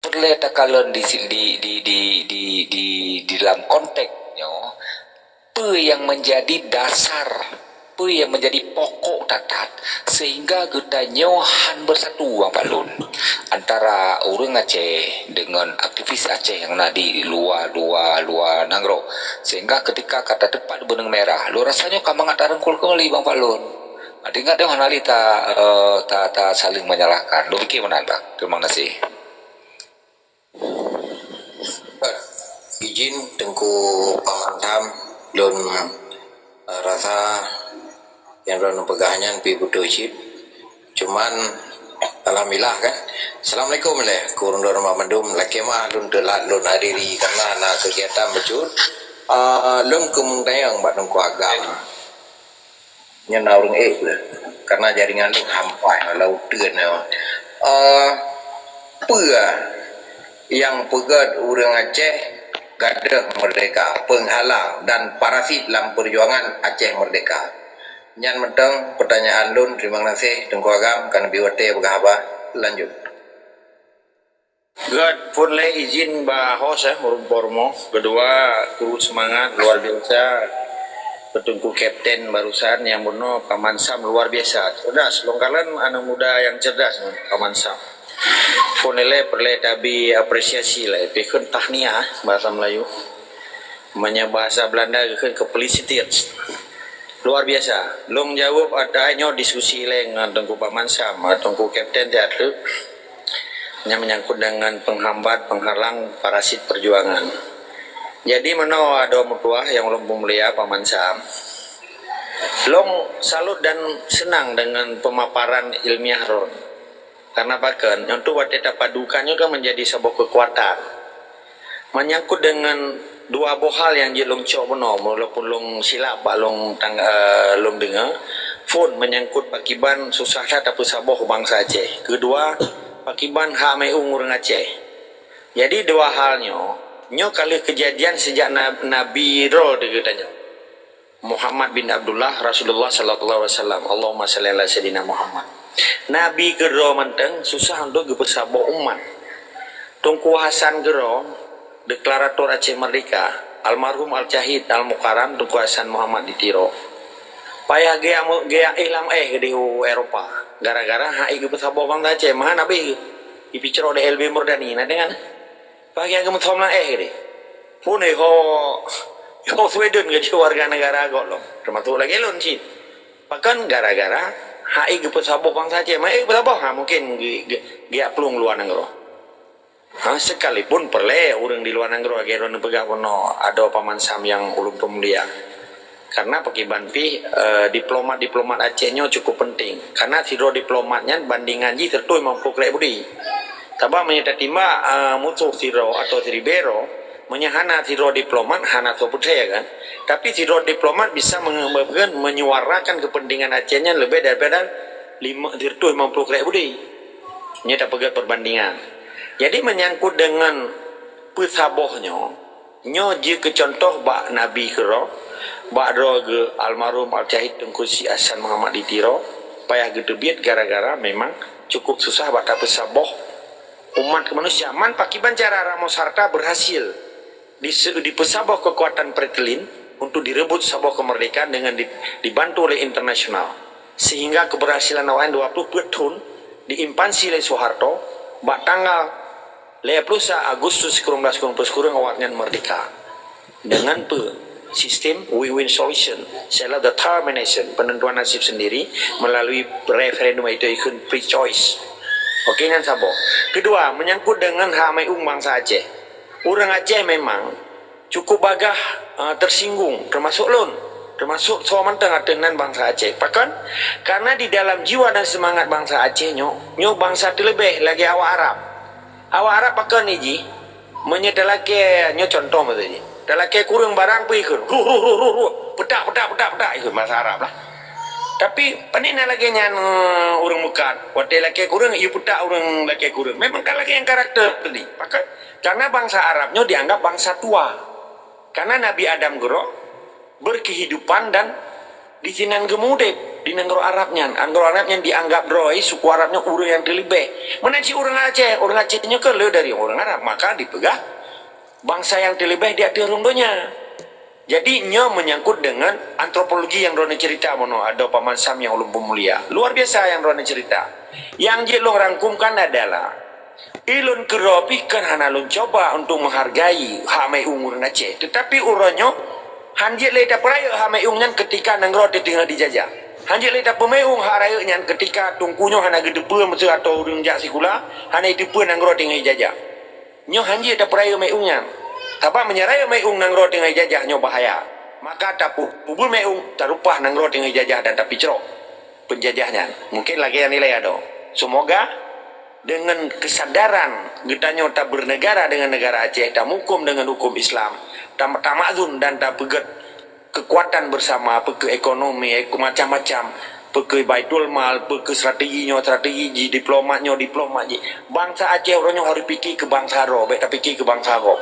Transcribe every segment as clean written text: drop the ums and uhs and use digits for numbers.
perlu takalan di dalam konteksnya apa yang menjadi dasar, apa yang menjadi pokok tatat sehingga kita nyohan bersatu Bang Palun antara orang Aceh dengan aktivis Aceh yang ada di luar Nanggro, sehingga ketika kata tepat benang merah lu rasanya kamang atarang kul kembali Bang Palun. Ada nggak dong anali ta saling menyalahkan. Lu pikir mana Bang? Terima kasih. Izin Tengku Pamantam lun rasa yang lun pegahnya pi butuh chip cuman alhamdulillah kan. Assalamualaikum kurang dorong mamandum laki mah lun telat lun hadiri karena nak kegiatan becut lun kemungkinan bat nungku agam nyenau reng karena jaringan lun hampai laut tuan yang pegat orang Aceh gadah merdeka, penghalang dan parasit dalam perjuangan Aceh merdeka. Nyan menteng pertanyaan lun, terima kasih Tengku Agam kan biwate begahaba lanjut. God pun le izin bahos Bormo kedua turut semangat luar biasa petungku kapten barusan yang bunuh Paman Sam luar biasa cerdas longkalan anak muda yang cerdas Paman Sam. Fonele perle tabi apresiasi lah pikun tahniah bahasa Melayu menya bahasa Belanda ke kepelicitian luar biasa long jawab adanya diskusi dengan Tengku Paman Sam Tengku Kapten Teater yang menyangkut dengan penghambat penghalang parasit perjuangan. Jadi mana ada mutuah yang long mulia Paman Sam long salut dan senang dengan pemaparan ilmiah ron. Karena bahkan untuk wateta padukannya kan menjadi sebuah kekuatan. Menyangkut dengan dua bohal yang jelong cok benar, walaupun long silap pak long dengar, phone menyangkut pakiban susah tapi saboh bangsa Aceh. Kedua pakiban hak meung orang Aceh. Jadi dua halnya, nyo kali kejadian sejak Nabi Ro katanya. Muhammad bin Abdullah Rasulullah sallallahu alaihi wasallam. Allahumma shalli ala sayyidina Muhammad. Nabi gero menteng susah untuk bersabok umat. Tungku Hasan gero deklarator Aceh Merdeka almarhum Al-Jahid Al-Mukarram Tungku Hasan Muhammad ditiro. Payah gea ilam di Eropa gara-gara hai bersabok bang Aceh mah Nabi ipicro de LB Murdani na dengan pagi agak thomla de. Pun ho Sweden ke warga negara agak lo termasuk lagi lon sih. Bahkan gara-gara hai ke pesabok bangsa Aceh, pesabok mungkin dia pelung luar negara. Sekalipun perle orang di luar negara agar orang pegang ada Paman Sam yang ulum pemulia. Karena pakiban pi diplomat Acehnya cukup penting. Karena siro diplomatnya bandingan ji tertuai mampu klek budi. Tabak menyata timba musuh siro atau siribero menyahana siro diplomat hana so percaya kan. Tapi siro diplomat bisa menyuarakan kepentingan Acehnya lebih daripada 50 klek budi. Nyata pegat perbandingan. Jadi menyangkut dengan pesabohnya, nyo je ke contoh bak Nabi kero, bak roge almarhum Al-Jahid Tengku Hasan Muhammad ditiro, payah gedebit gara-gara memang cukup susah bak pesaboh umat manusia. Man pakiban cara Ramos Harta berhasil di pesabah kekuatan Pretelin untuk direbut sabah kemerdekaan dengan dibantu oleh internasional sehingga keberhasilan awal 20 tahun diimpansi oleh Soeharto bak tanggal 30 Agustus 1940 awalnya merdeka dengan sistem win-win solution setelah determination penentuan nasib sendiri melalui referendum itu ikut free choice. Oke kan sabo. Kedua menyangkut dengan hak meung bangsa Aceh. Orang Aceh memang cukup bagah tersinggung, termasuk lon, termasuk soamantan dengan bangsa Aceh. Bahkan karena di dalam jiwa dan semangat bangsa Aceh nyo bangsa terlebih lagi awak Arab. Awak Arab pakai niji menyetelake nyo contoh maksudnya. Telake kurang barang pi ikut, pedak ikut bahasa Arab lah. Tapi panina lagi nyan orang mukat, waktu laki kurang, ibu pedak orang laki kurang. Memang kan lagi yang karakter tadi. Karena bangsa Arabnya dianggap bangsa tua. Karena Nabi Adam gero berkehidupan dan di sinan gemudep di negara Arabnya dianggap droi suku Arabnya urang yang terlebih mana si orang Acehnya ke dari orang Arab maka dipegah bangsa yang terlebih dia dirundonya. Jadi nyo menyangkut dengan antropologi yang Rona cerita mono ada paman Sam yang ulun pemulia luar biasa yang Rona cerita. Yang jelong rangkumkan adalah ilun keropi kan hanalun coba untuk menghargai hamai umur Aceh, tetapi uronyo hanjil leda peraya hamai ungnyan ketika nanggro tinggal dijajah. Hanjil leda pemeung haraya nyan ketika tungkunyo hana gedepul mesti atau urang jak sikula hana idepul nanggro tinggal dijajah. Nyo hanjil leda peraya mai ungnyan. Apa menyeraya meung nanggro tinggal jajah nyo bahaya. Maka tapu ubul meung tarupah nanggro tinggal jajah dan tapi cerok penjajahnya. Mungkin lagi yang nilai ada. Semoga dengan kesadaran kita nyo tak bernegara dengan negara Aceh, tak hukum dengan hukum Islam, tak tamakzun dan tak pegat kekuatan bersama, peke ekonomi, macam-macam, peke baitul mal, peke strategi diplomatnya. Bangsa Aceh orangnya harus fikir ke bangsa ro, baik tak fikir ke bangsa ro.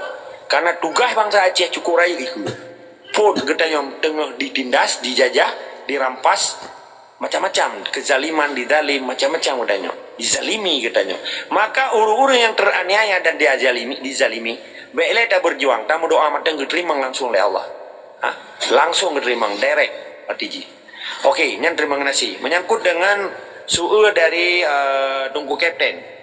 Karena tugas bangsa Aceh cukup raya itu. Pun katanya tengah ditindas, dijajah, dirampas, macam-macam. Kezaliman, didalim, macam-macam katanya. Dizalimi katanya. Maka orang-orang yang teraniaya dan dizalimi, baiklah tak berjuang, tak berdoa matang diterima langsung oleh Allah. Langsung diterima, direct, Patiji. Okey, yang terima kasih. Menyangkut dengan soal dari Tungku Kapten.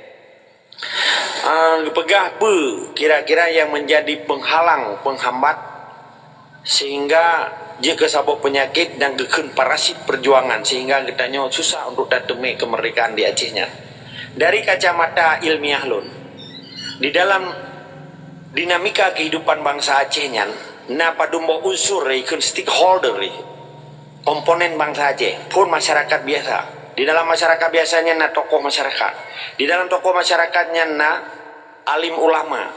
Pegah apa kira-kira yang menjadi penghambat sehingga jika sabuk penyakit dan keken parasit perjuangan sehingga katanya susah untuk datemi kemerdekaan di Acehnya. Dari kacamata ilmiah lun, di dalam dinamika kehidupan bangsa Acehnya, na padumbo unsur ikut stakeholder komponen bangsa Aceh pun masyarakat biasa. Di dalam masyarakat biasanya na tokoh masyarakat. Di dalam tokoh masyarakatnya na alim ulama,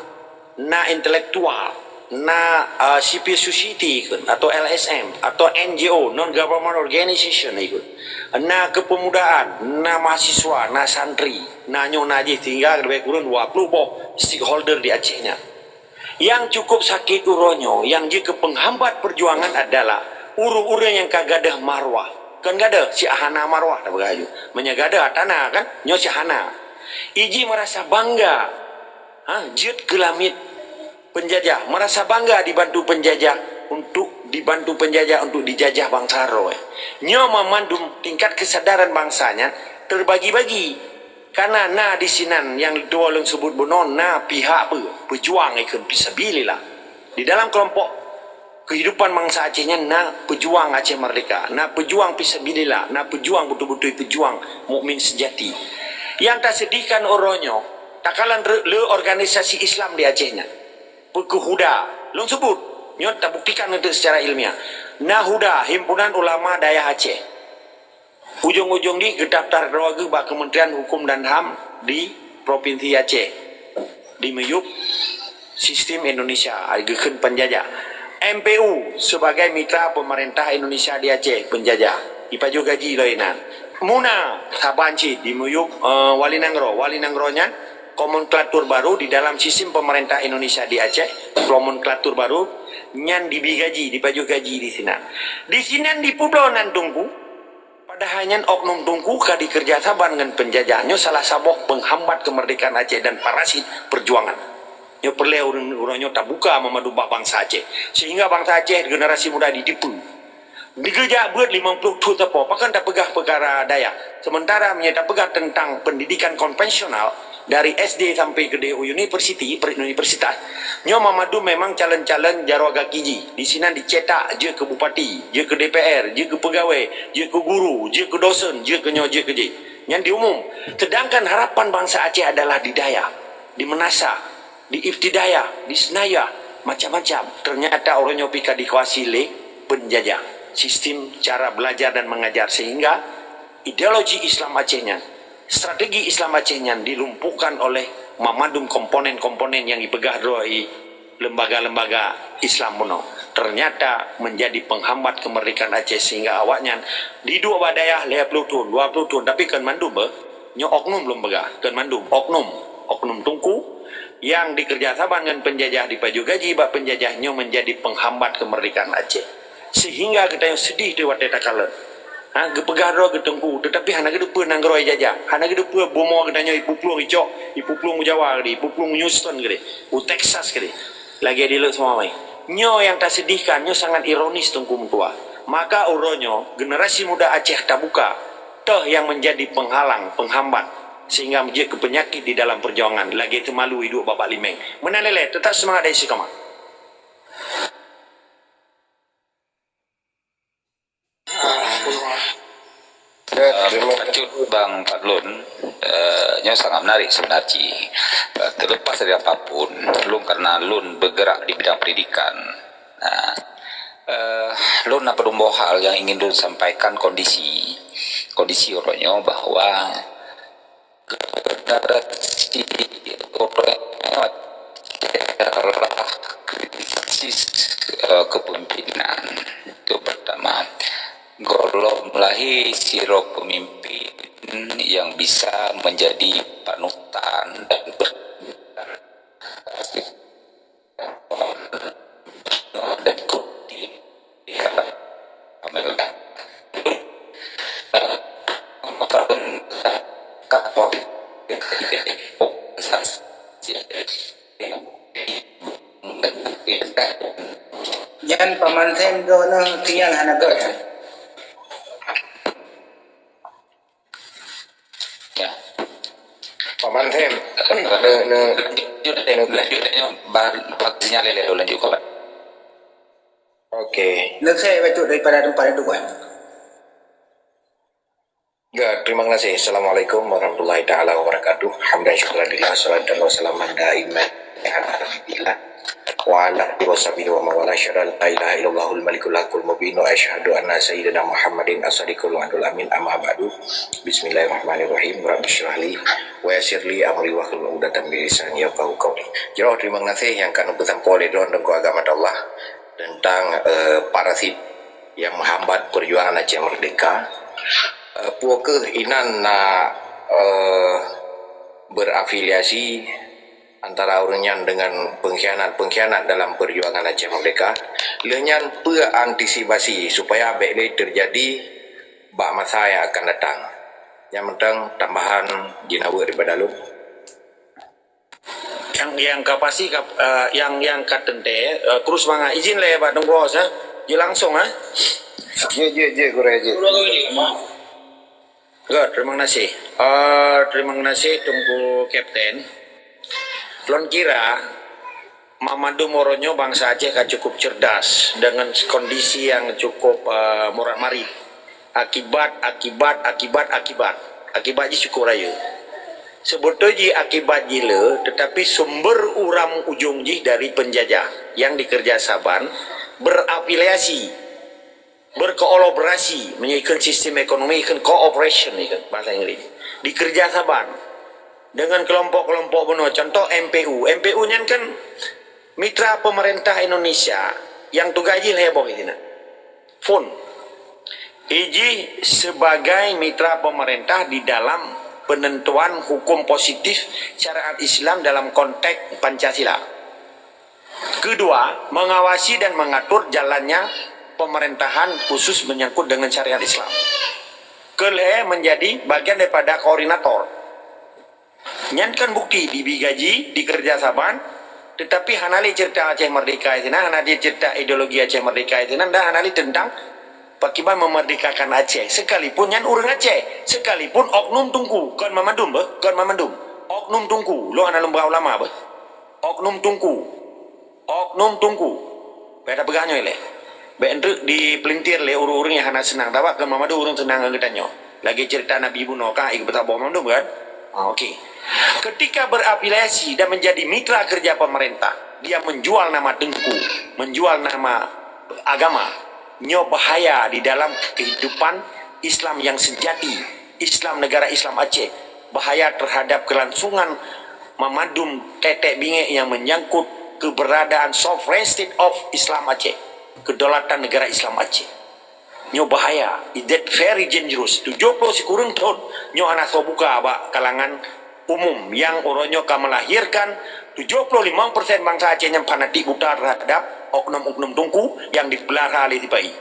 na intelektual, na civil society atau LSM atau NGO non government organization ikut, na kepemudaan, na mahasiswa, na santri, na nyonaji tinggal lebih kurang 20 boh stakeholder di Acehnya. Yang cukup sakit uronyo, yang jika penghambat perjuangan adalah uru-uru yang kagadah marwah. Kan gada si ahana marwah tak bergaju. Menyagada tanah kan nyo si ahana. Iji merasa bangga. Jut kelamit penjajah, merasa bangga dibantu penjajah untuk dijajah bangsa roh. Nyo memandum tingkat kesadaran bangsanya terbagi-bagi. Karena na di sinan yang dua orang sebut bonon na pihak pejuang ikut fisabilillah. Di dalam kelompok kehidupan bangsa Acehnya na pejuang Aceh merdeka, na pejuang fisabilillah, na pejuang betul-betul pejuang mukmin sejati. Yang tak sedihkan oronyo, takalan le organisasi Islam di Acehnya. Huda, long sebut, nyot tak buktikan itu secara ilmiah. Na Huda, Himpunan Ulama Daya Aceh. Ujung-ujung di gedaftar keluarga bak Kementerian Hukum dan HAM di Provinsi Aceh. Di meyup sistem Indonesia, agakkan penjajah. MPU sebagai mitra pemerintah Indonesia di Aceh penjajah ipaju gaji loinan Muna Sabanci di Muyuk Wali Nanggro-nya nomenklatur baru di dalam sistem pemerintah Indonesia di Aceh, nomenklatur baru nyan dibigaji dipaju gaji di sini di Pulau Nantungku padahalnya oknum tungku ka dikerjasaban dengan penjajahnya salah sabok penghambat kemerdekaan Aceh dan parasit perjuangan. Nyo perlu orang-orangnya tak buka memadu bangsa Aceh sehingga bangsa Aceh generasi muda ditipu dikerja buat 50 tahun apa bahkan tak pegah perkara daya sementara tak pegah tentang pendidikan konvensional dari SD sampai ke DU universitas nyo memadu memang calon-calon jarwaga kiji di sini dicetak je ke bupati je ke DPR je ke pegawai je ke guru je ke dosen je ke nyo je ke je yang diumum sedangkan harapan bangsa Aceh adalah di daya di menasa di Ibtidayah, di Senaya, macam-macam. Ternyata orangnya pika dikuasai oleh penjajah. Sistem cara belajar dan mengajar sehingga ideologi Islam Acehnya, strategi Islam Acehnya dilumpuhkan oleh memadum komponen-komponen yang dipegang oleh lembaga-lembaga Islam kuno. Ternyata menjadi penghambat kemerdekaan Aceh sehingga awaknya di dua badayah 50 tahun, 20 tahun tapi kan mandum nyo oknum belum pegang, kan mandum oknum tungku yang dikerjasaban dengan penjajah dipaju gaji bak penjajahnya menjadi penghambat kemerdekaan Aceh. sehingga kita yang sedih di wateta kalen. Gepegaro getengku, tetapi hana gedepe nanggroi jaja, hana gedepe bomo gedanya ipuplung icok, ipuplung Jawa gede, ipuplung Houston gede, Texas gede, lagi dilek semua mai. Nyo yang tak sedihkan, nyo sangat ironis tungkum tua. Maka uronyo generasi muda Aceh tabuka, toh yang menjadi penghalang, penghambat, sehingga menjadi penyakit di dalam perjuangan. Lagi itu malu hidup babak limeng. Menalele, tetap semangat dari sikama. Lanjut Bang Fadlun, nya sangat menarik sebenarnya. Terlepas dari apapun, Lun karena Lun bergerak di bidang pendidikan. Nah, Lun apa dua hal yang ingin Lun sampaikan kondisi orangnya bahwa generasi orang adalah krisis kepemimpinan. Itu pertama. Golong lahir siro pemimpin yang bisa menjadi panutan dan Yan pamanten do no tiyan hanagot. ya. Paman Tem, Lanjutnya vaksinnya lele lanjut kawan. oke. Saya baca daripada tempat dua. Ya, terima kasih. Assalamualaikum warahmatullahi taala wabarakatuh. Hamdan syukurillah, salatan wa salaman daiman ala rasulillah wa ala alihi washabihi wa mawala syada la ilaha illallahul malikul hakul mubin wa asyhadu anna sayyidina Muhammadin as-sadiqul wa'dul amin amma ba'du. Bismillahirrahmanirrahim. Rabbi syrah li wa yassir li amri wa hlul 'uqdatam min lisani yafqahu qawli. Jadi terima kasih yang kanu bertampo le don agama Allah tentang parasit yang menghambat perjuangan Aceh merdeka. Puaka inan na berafiliasi antara orangnya dengan pengkhianat dalam perjuangan Aceh merdeka. Lenyan antisipasi supaya baiklah terjadi bak masa yang akan datang. Yang penting tambahan jinawa daripada lu. Yang kapasi yang katente kurus manga izin le Pak Dengkos je langsung Je kurang je. Good, terima kasih. Terima kasih tunggu Kapten. Lon kira Mamadu Moronyo bangsa Aceh kan cukup cerdas dengan kondisi yang cukup morat marit. Akibatnya cukup raya. Sebetulnya akibat gila, tetapi sumber uram ujung dari penjajah yang dikerjasaban berafiliasi, berkolaborasi, menyiapkan sistem ekonomi, ikan cooperation, ikan bahasa Inggris, dikerjasaban dengan kelompok-kelompok benar. Contoh MPU nya kan mitra pemerintah Indonesia yang tugaji heboh itu nak. FUN, sebagai mitra pemerintah di dalam penentuan hukum positif syariat Islam dalam konteks Pancasila. Kedua, mengawasi dan mengatur jalannya pemerintahan khusus menyangkut dengan syariat Islam. Kelih menjadi bagian daripada koordinator. Nyankan bukti dibigaji, dikerjasaban, tetapi hanali cerita Aceh Merdeka itu, hanali cerita ideologi Aceh Merdeka itu, dan hanali tentang pakiban memerdekakan Aceh. Sekalipun nyan urang Aceh, sekalipun oknum tungku, kon mamandum, oknum tungku, lo hanal lembaga ulama, oknum tungku, beda pegahnya ile. Bentuk di pelintir le urung-urung yang hana senang dapat ke mamadu urung senang ngetanyo. Lagi cerita Nabi Ibu Noka ikut betapa mamadu kan? Okey. Ketika berafiliasi dan menjadi mitra kerja pemerintah, dia menjual nama dengku, menjual nama agama. Nyo bahaya di dalam kehidupan Islam yang sejati, Islam negara Islam Aceh. Bahaya terhadap kelangsungan memadum tetek bingit yang menyangkut keberadaan sovereign state of Islam Aceh. Kedaulatan negara Islam Aceh. Nyo bahaya, that very dangerous. 70 sekurang tahun nyo anak buka kalangan umum yang orangnya akan melahirkan 75% bangsa Aceh yang fanatik buta terhadap oknum-oknum Tunku yang dipelihara oleh TPI.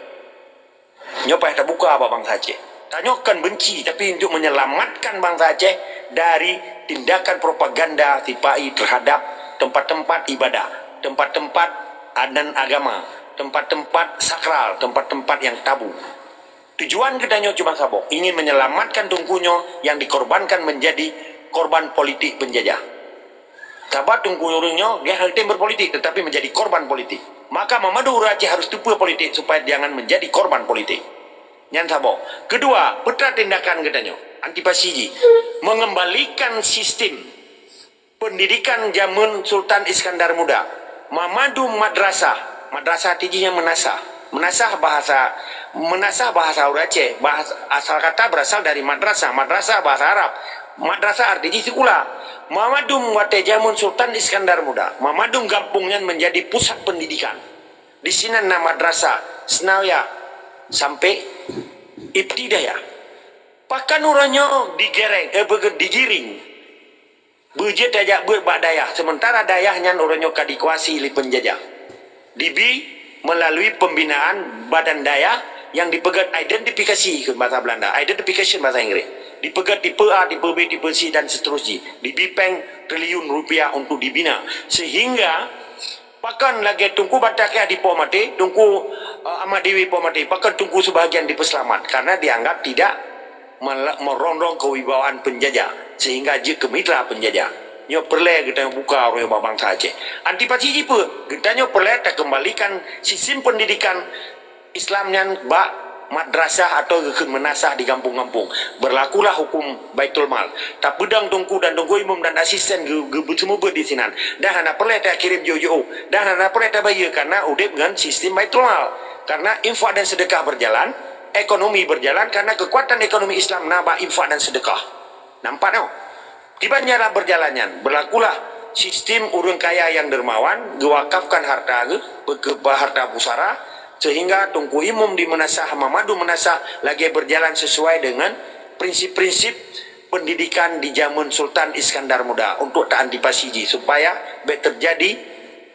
Nyopai terbuka apa bangsa Aceh. Tanyakan benci tapi untuk menyelamatkan bangsa Aceh dari tindakan propaganda TPI terhadap tempat-tempat ibadah, tempat-tempat adan agama, tempat-tempat sakral, tempat-tempat yang tabu. Tujuan kedanyo cuma sabok, ingin menyelamatkan Tungkunyo yang dikorbankan menjadi korban politik penjajah. Sahabat Tungkunyo dia harus berpolitik tetapi menjadi korban politik. Maka Mamadu Aceh harus tupu politik supaya jangan menjadi korban politik. Yang sabok. Kedua, peta tindakan kedanyo antipasiji mengembalikan sistem pendidikan zaman Sultan Iskandar Muda. Mamadu madrasah tijinya menasah bahasa Aceh, asal kata berasal dari madrasah bahasa Arab. Madrasah artinya sekolah. Mamadum wate jamun Sultan Iskandar Muda. Mamadum kampungnya menjadi pusat pendidikan. Di sini nama madrasah senawya sampai ibtidayah. Pakan uranyo digiring. Bujet aja berbadayah. Sementara dayahnya uranyo kadikuasi li penjajah. Dibi melalui pembinaan badan daya yang dipegat identifikasi ke bahasa Belanda, identification bahasa Inggris, dipegat tipe A, tipe B, tipe C dan seterusnya, dibipeng triliun rupiah untuk dibina sehingga pakan lagi Tungku Bataknya di Pomate, Tungku Ahmad Dewi Pomate, pakan Tungku sebahagian dipeselamat karena dianggap tidak merondong kewibawaan penjajah sehingga dia kemitra penjajah. Nyo perle kita buka oleh bangsa Aceh. Antipati jipe, kita nyo perle tak kembalikan sistem pendidikan Islamnya bak madrasah atau menasah di kampung-kampung. Berlakulah hukum Baitul Mal. Tak pedang Tungku dan Tungku Imam dan asisten semua di sini. Dah anak perle tak kirim jojo. Dah anak perle tak bayar karena udah dengan sistem Baitul Mal. Karena infak dan sedekah berjalan, ekonomi berjalan karena kekuatan ekonomi Islam nabak infak dan sedekah. Nampak no? Tiba nyara berjalannya, berlakulah sistem urang kaya yang dermawan, gewakafkan harta ke harta pusara, sehingga Tungku Imum di menasah, Mamadu menasah lagi berjalan sesuai dengan prinsip-prinsip pendidikan di zaman Sultan Iskandar Muda untuk tak antipasiji supaya terjadi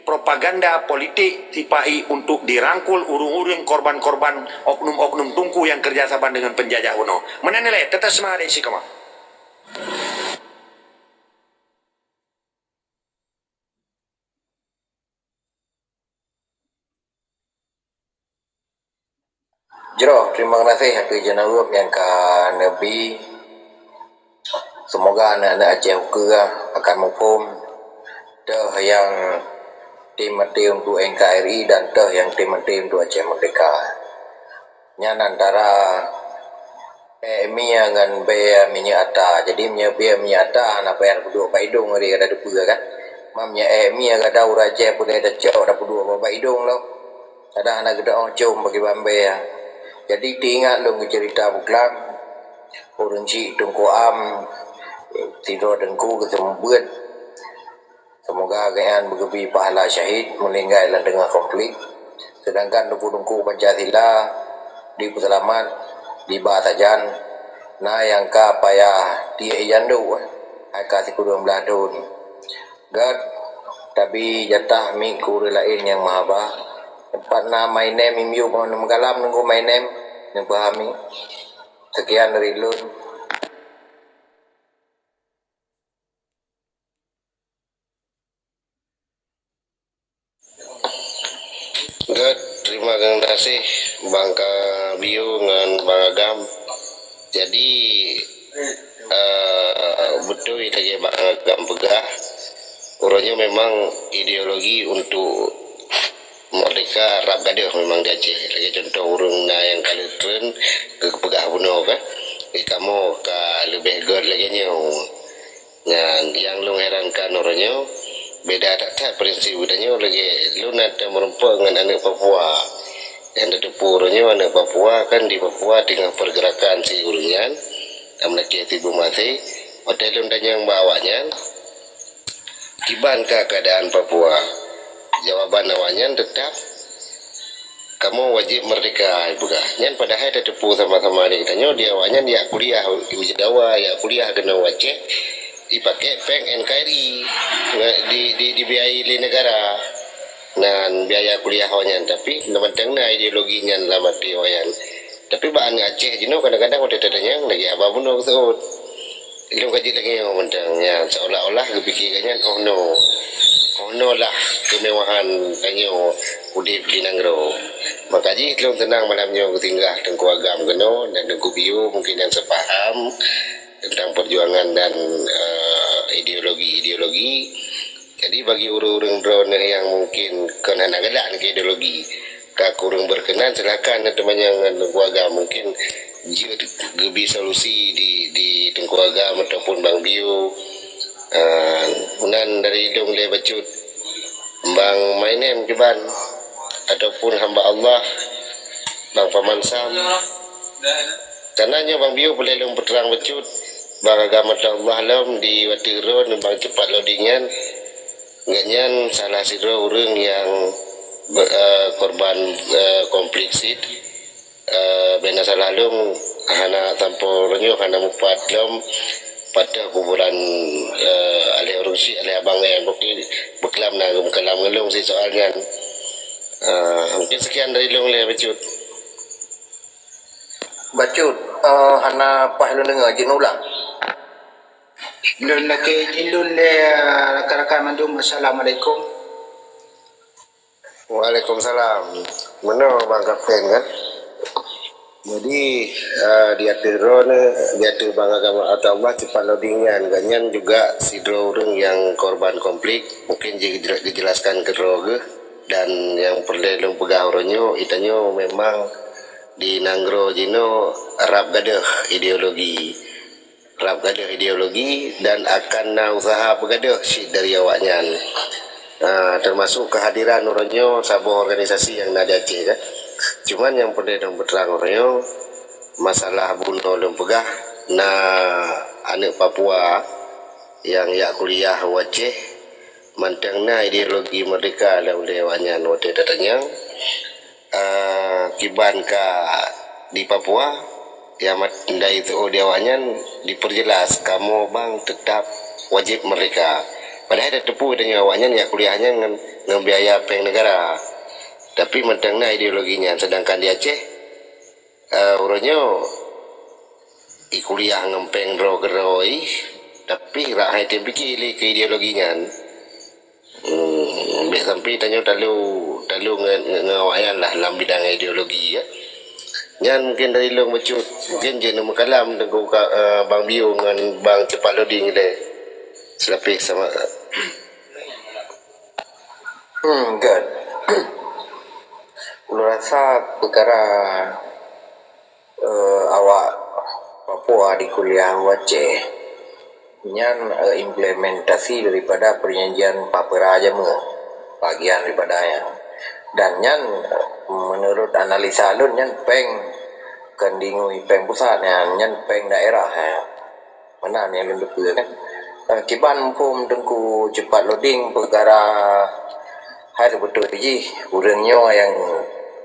propaganda politik TPI untuk dirangkul urung-urung korban-korban oknum-oknum Tungku yang kerjasama dengan penjajah kuno. Mana nilai? Tetap semangat isi kama. Jero, terima kasih Happy Janawab yang ke Nabi. Semoga anak-anak Aceh Uka akan mufum dah yang tim-tim untuk NKRI dan dah yang tim-tim untuk Aceh Merdeka. Nyan antara Mia dengan Bea minyak ata. Jadi Bea minyak ata anak bayar berdua Pak Hidung dia ada dua kan. Mamnya Mia kada Aceh pun ada jauh ada berdua Pak Hidung lo. Ada anak gede ongcom bagi Bambe ya. Jadi diingat lo cerita buklam orang cik Tungku Am tidur dengku ketemu buat. Semoga kalian bergebi pahala syahid meninggal dalam tengah konflik. Sedangkan dengku Pancasila di Puselamat di Batajan na yang ka payah dia yandu kasih kurang beladun gad tapi jatah minggu lain yang mahaba tempat na my name imiu mengalam nunggu my name yang pahami. Sekian dari Lun. Good, terima kasih Bangka Bio dengan Bang Agam. Jadi betul lagi Bang Agam pegah. Orangnya memang ideologi untuk merdeka rap gaduh memang dia Aceh. Lagi contoh urung na yang kali tren ke pegah bunuh kan. Kamu ke lebih good lagi nyo. Yang lu herankan orangnya beda tak prinsip budanya lagi lu ada merempak dengan anak Papua yang ada puranya anak Papua kan di Papua dengan pergerakan si urunyan amlaki tibu mati hotel dan yang bawanya tiban ke keadaan Papua jawaban awalnya tetap kamu wajib merdeka bukan nyan padahal ada tepu sama-sama dia tanya dia awalnya dia kuliah di Jawa ya kuliah kena Aceh dipakai peng NKRI dibiayai oleh negara dan biaya kuliah wayan, tapi namentang na ideologinya lama di wayan. Tapi bahan Aceh jino kadang-kadang udah tadanya lagi apa pun betul. Ilmu kaji lagi yang mentangnya seolah-olah kepikirannya oh no lah kemewahan kanyo udip di Nanggro. Makaji ilmu tenang malamnya ketinggah tengku agam keno dan tengku bio mungkin yang sepaham tentang perjuangan dan ideologi. Jadi bagi orang-orang drone yang mungkin kena nagalan ke ideologi, kak kurang berkenan silakan teman yang keluarga mungkin jika gebi solusi di keluarga ataupun Bang Bio, unan dari dong le bacut Bang Mainem Kiban ataupun hamba Allah Bang Paman Sam. Karenanya Bang Bio boleh long berterang bacut Bang agama Allah lam di Watiro Bang cepat loadingan. Ganyan salah satu orang yang korban konflik sit bena salalung hana tampornya hana mupat lom pada kuburan alih orang si alih abang yang berkelam nagum kelam ngelung si soalnya mungkin sekian dari long le bacut hana pahlun dengar jinulang. Lun laki jilun le rakan-rakan mandum. Assalamualaikum. Waalaikumsalam. Mana Bang Kapten kan? Jadi diatur Bang agama atau Allah cepat loadingan ganyan juga si orang yang korban konflik mungkin dijelaskan ke roge dan yang perlu pegah oronyo itanyo memang di Nanggro jino rap gadah ideologi dan akan na usaha pegadah si dari awaknya termasuk kehadiran oronyo sebuah organisasi yang nada Aceh kan. Cuman yang perlu dong berterang oronyo masalah bunuh dong pegah na anak Papua yang ya kuliah Aceh mantang na ideologi mereka ada oleh awaknya note datanya kiban ka di Papua ya dari itu diawanya diperjelas kamu bang tetap wajib mereka padahal ada tepu dengan awaknya ya kuliahnya ngebiaya peng negara tapi mentangnya ideologinya sedangkan di Aceh orangnya kuliah ngempeng geroi tapi rakyat yang pikir ke ideologinya sampai tanya terlalu ngawaknya lah dalam bidang ideologi ya. Yan mungkin dari long bacut mungkin jenuh makalam dengan Bang Bio dengan Bang cepat loading deh selapis sama Good. Ulu rasa perkara awak Papua di kuliah Aceh nyan implementasi daripada perjanjian Papua aja bagian daripadanya dan nyan menurut analisa lun nyan peng kendingui peng pusat nyan peng daerah mana yang lun lupa kan kiban pun tengku cepat loading perkara hari betul ji urangnya yang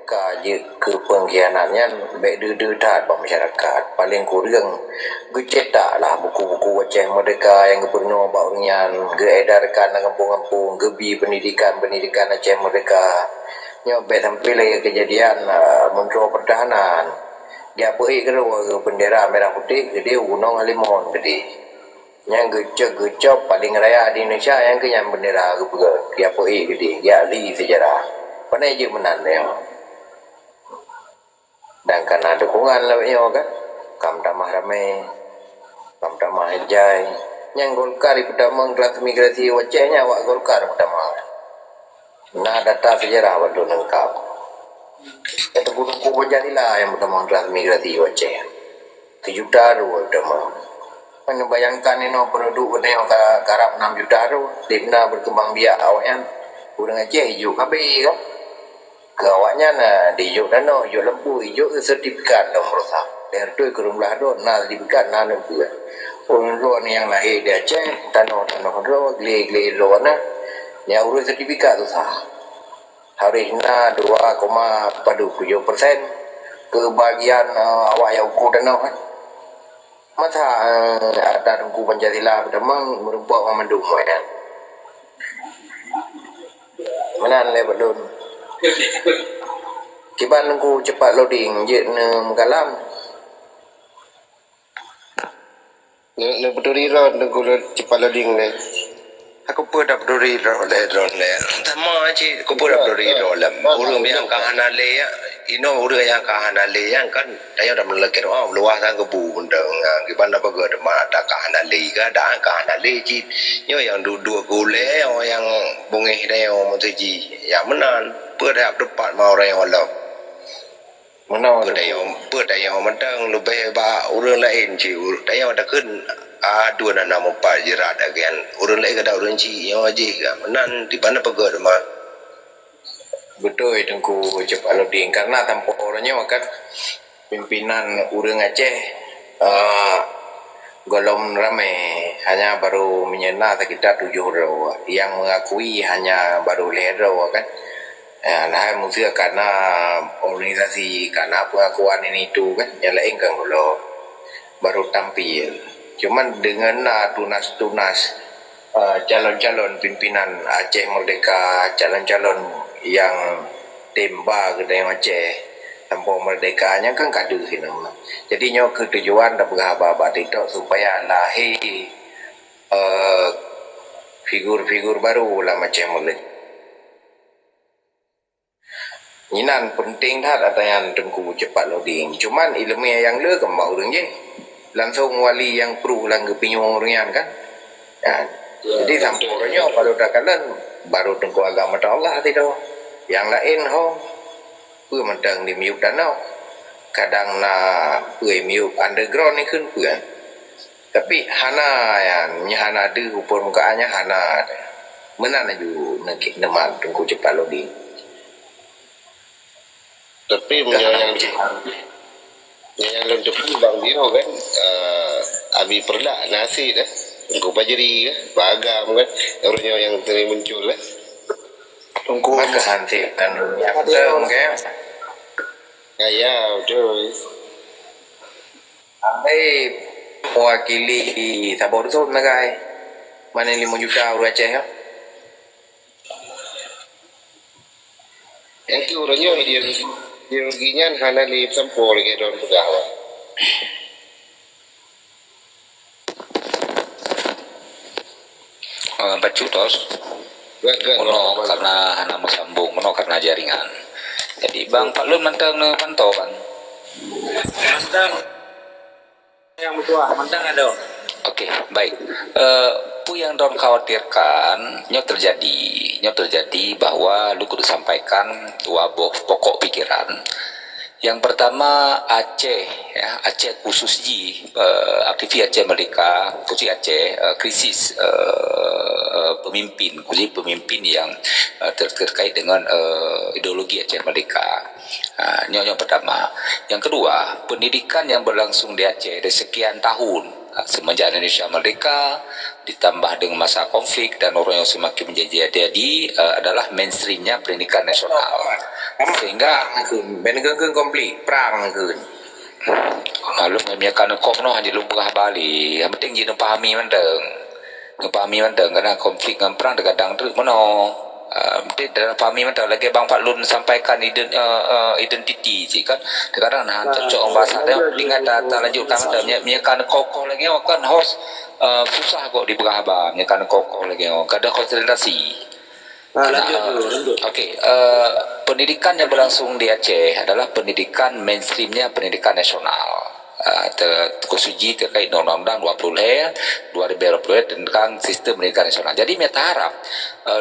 ke pengkhianatnya baik dedat masyarakat paling kurang gecetak lah buku-buku Aceh Merdeka yang gubernur baurnya geedarkan kampung-kampung gebi pendidikan Aceh Merdeka nyobek sampai lagi kejadian Menteri Pertahanan dia pergi ke bendera merah putih gede gunung Halimon gede yang gecok paling raya di Indonesia yang kenyang bendera dia pergi gede dia ahli sejarah pada je menan ya dan karena dukungan lebihnya kan Kamtamah Ramai Kamtamah Hijai yang Golkar pertama kelas migrasi Acehnya awak Golkar pertama nah data sejarah waktu lengkap itu buku berjadilah yang pertama kelas migrasi Aceh 7 juta tu pertama bayangkan ini produk yang karap 6 juta tu dimana berkembang biak awaknya orang Aceh hijau kabeh kan ke awaknya di hijau dana hijau lembu hijau sertifikat dong merosak dari tu ke rumah tu sertifikat lembu orang luar ni yang lahir di Aceh tanah geli luar ya urus sertifikat tu sah hari ini 2,7% kebahagiaan awak yang ukur tanah kan mata ada Tengku Pancasila berdamang merupakan memandu muatan menan le balun kiban Tengku cepat loading je mengkalam ne peduli ron Tengku cepat loading le. Aku pun dah berduri drone le. Sama aja aku pun dah berduri drone. Urang yang kahana le ya. Ino urang yang kahana le yang kan dia dah melekir luas sang kebu bendang. Giban dah bagai ada kahana le ke dah kahana le ji. Nyo yang dua gule yang bungih dia orang ji. Yang menan pun dah dapat mau orang yang lalu. menau Pun dah yang mentang lebih ba urang lain ji. Dia dah kun dua dan enam empat jerat agen urang lain kada urang ci yang aje ka menan di mana pegod mah betul Tengku cepat loading karena tanpa orangnya kan pimpinan urang Aceh golong ramai hanya baru menyena sekitar 7 raw yang mengakui hanya baru lehro kan nah mungkin karena organisasi karena pengakuan ini itu kan yang lain kan kalau baru tampil cuman dengan tunas-tunas calon-calon pimpinan Aceh Merdeka, calon-calon yang tembak ke dalam Aceh tanpa merdekanya kan kadu sini. Jadi nyo ketujuan dah berhabat itu supaya lahir figur-figur baru lah macam Merdeka. Inan penting dah ada yang Tengku cepat loading. Cuman ilmu yang le ke mau orang je. Langsung wali yang perlu lang kepinyong orang kan. Ya. Jadi sampai orangnya baru dah kalian baru Tengku agama Allah tidak. Yang lain ho pu mentang di miuk danau. Kadang na pu miuk underground ni kan pu kan. Tapi hana yang hana de upur mukaannya hana. Mana ju nak nama Tengku cepat loading. Tapi yang untuk bang dia kan abi perla nasi dah Tengku Pajeri kan bagam kan orangnya yang tadi muncul lah Tengku kehanti dan yang betul kan ya betul sampai mewakili Sabor tu nagai mana 5 juta orang Aceh ya yang tu orangnya dia ruginya hana lip sampul ke dalam pegawai. Bacu tos. Mono karena hana sambung, mono karena jaringan. Jadi Bang Pak Lun mentang pantau kan. Mantang yang bertuah, mantang ada. Oke, baik. Pu yang Don khawatirkan nyo terjadi bahwa lu kudu sampaikan dua pokok pikiran. Yang pertama Aceh ya, Aceh khusus aktivis Aceh Merdeka, khusus Aceh krisis pemimpin yang terkait dengan ideologi Aceh Merdeka. Yang pertama. Yang kedua, pendidikan yang berlangsung di Aceh dari sekian tahun semenjak Indonesia Merdeka ditambah dengan masa konflik dan orang yang semakin menjadi adalah mainstreamnya pendidikan nasional sehingga benengkeun konflik perang keun lalu memiakan kopno hanya lumpah Bali yang penting jadi pahami mendeng karena konflik dengan perang kadang terus mano mesti dalam pahami mentah lagi Bang Pak Lun sampaikan identiti sih kan kadang nah cocok orang bahasa dia tinggal data lanjutkan mentah menyekan kokoh lagi kan host susah kok di berhabar menyekan kokoh lagi kadang konsentrasi Okey, pendidikan yang berlangsung di Aceh adalah pendidikan mainstreamnya pendidikan nasional. Terkusuji terkait undang-undang 20 tentang sistem pendidikan nasional. Jadi saya harap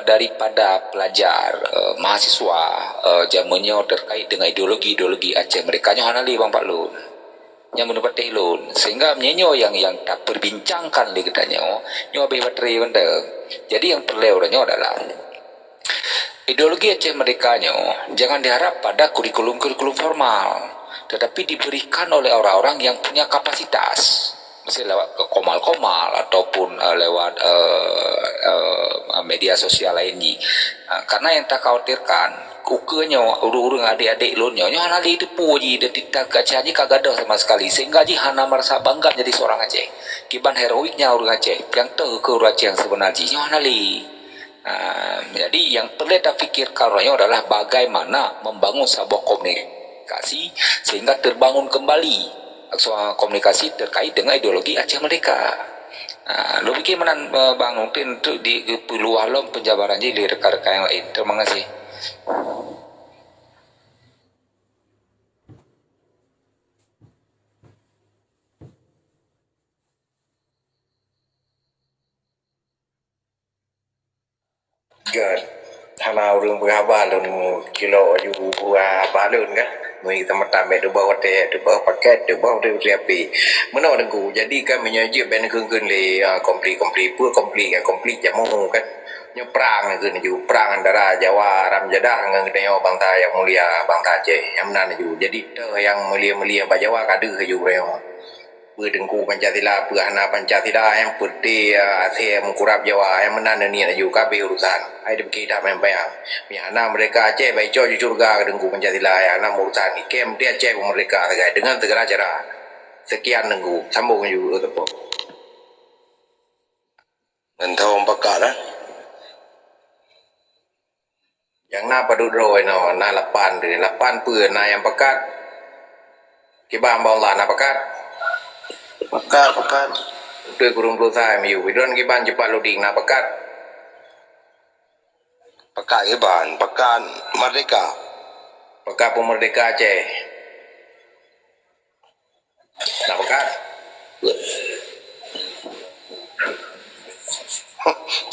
daripada pelajar mahasiswa zamannya terkait dengan ideologi Aceh mereka nyoh hanali Bang Pak Lun yang mendapat lun sehingga menyenyo yang tak perbincangkan di katanya nyo be bateri benda. Jadi yang perlu adalah ideologi Aceh Merdekanya jangan diharap pada kurikulum formal, tetapi diberikan oleh orang-orang yang punya kapasitas. mesti lewat ke komal-komal ataupun lewat media sosial lainnya. Karena yang tak khawatirkan ukenya urung adik-adik lo nyo hana itu puji dan tidak kacaji kagak ada sama sekali, sehingga ji hana merasa bangga jadi seorang Aceh. Kiban heroiknya orang Aceh yang tahu ke orang Aceh yang sebenarnya nyo hana jadi yang perlu kita pikirkan adalah bagaimana membangun sebuah komunikasi sehingga terbangun kembali soal komunikasi terkait dengan ideologi Aceh Merdeka. Lo bikin bangun untuk di peluang penjabaran di rekan-rekan yang lain. Terima kasih. Good. Hana urung berapa lun kilo ju buah balun kan? Mui tempat tambah tu bawa teh, tu bawa paket, tu bawa tu api. Mana orang ku jadi kan menyaji ben kun le komplit yang komplit jamu kan. Nyo perang kun ju perang antara Jawa Ram Jadah dengan Nyo bangsa yang mulia bangsa Aceh. Yang mana ju. Jadi yang mulia-mulia Jawa kadu ju reo. Dengku Pancasila, Hana Pancasila yang putih Aceh mengkurap Jawa yang menanda ni nak juga urusan. Ai kita membayang. Hana mereka Aceh baik jauh surga dengku Pancasila yang hana urusan ikem dia Aceh mereka dengan segala cara. Sekian dengku sambung juga tepuk. Mentau pakar dah. Yang na padudroi no na lapan peur na yang pekat. Kibam Allah na pekat. Pakar. Tôi kurung berusaha miu. Idon kiban cepat loading na pekat. Pakar Iban, pakar Merdeka. Pekat Pemerdeka Aceh. Na pekat.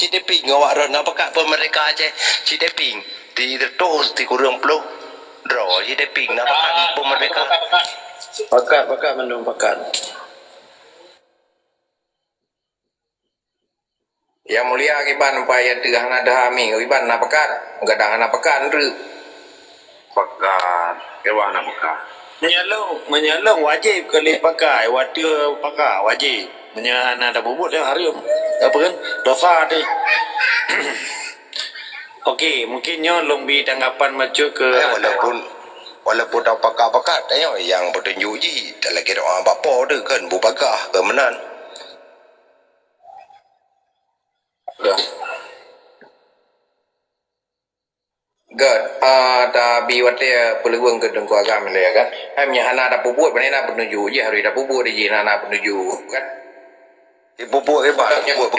Citeping awak ron apa kat Merdeka Aceh. Citeping di terus di kurung peluk. Draw Citeping apa kat Merdeka. Pakat mendung pakat. Yang mulia kiban upaya tegah nada hami kiban na pekat gadang na pekat ru Pakar. Kewan apa kat. Menyalong wajib kali pakai, wadah pakai wajib. Menyana ada bubut yang hari apa kan dosa deh. Okey, mungkinnya lebih tanggapan macam ke walaupun dah pakar yang bertunjuk je tak lagi orang bapa tu kan bupakar kemenan. God, ta biwate peluang ke dengku agam le kan. Hamnya hana da puput bane na penuju je hari da puput je hana penuju kan. Pupuk Iban, pupuk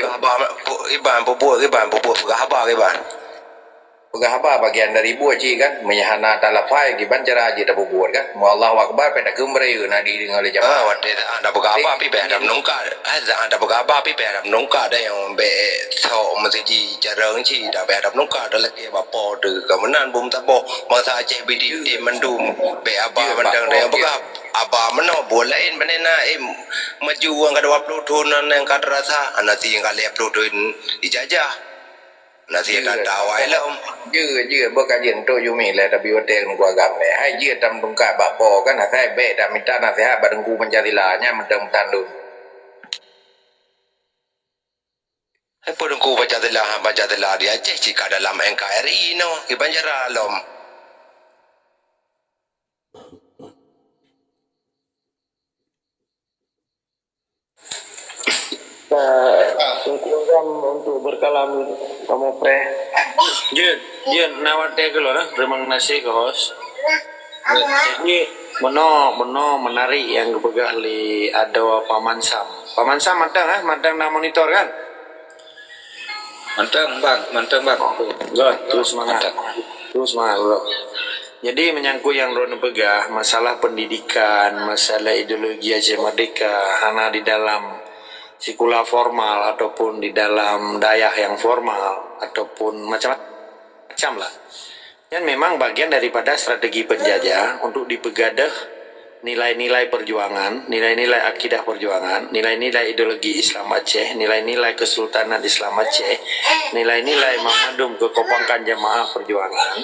pegahaba Iban. Pegahaba bagian dari buat je kan. Menyahana talafai giban cara je da puput kan. Mu Allahu akbar pada kumre na di dengan le jamaah. Wate anda pegahaba pi bedam nongka. Anda pegahaba pi bedam nongka dah yang be so masjid jarang ci dah bedam nongka dah lagi bapa tu kemenan bum tabo masa Aceh bidi di mendum be aba mendang dah yang pegah aba meno bolain benena maju ang kada 20 tahun yang kada rasa nanti yang kali upload dijajah nanti yang kada awai lah Je berkajian tu Yumi le da biwate dengku agam le. Hai je tam dengka bapa kan hai be da minta nasihat badengku Pancasila nya mendang tandun. hai podengku Pancasila di Aceh jika dalam NKRI no di Banjar Alam. untuk berkalam kamu pre. Dia nawate ke lo remang nasi ke host. Jadi benar menarik yang kebegal li ada Paman Sam. Paman Sam mantang na monitor kan? Manteng bang. Good, terus semangat bro. Jadi menyangkut yang Ron pegah masalah pendidikan, masalah ideologi Aceh Merdeka, hana di dalam sekolah formal ataupun di dalam daerah yang formal ataupun macam-macam lah. Dan memang bagian daripada strategi penjajah untuk dipegadah nilai-nilai perjuangan, nilai-nilai akidah perjuangan, nilai-nilai ideologi Islam Aceh, nilai-nilai kesultanan Islam Aceh, nilai-nilai memadum kekompakan jamaah perjuangan.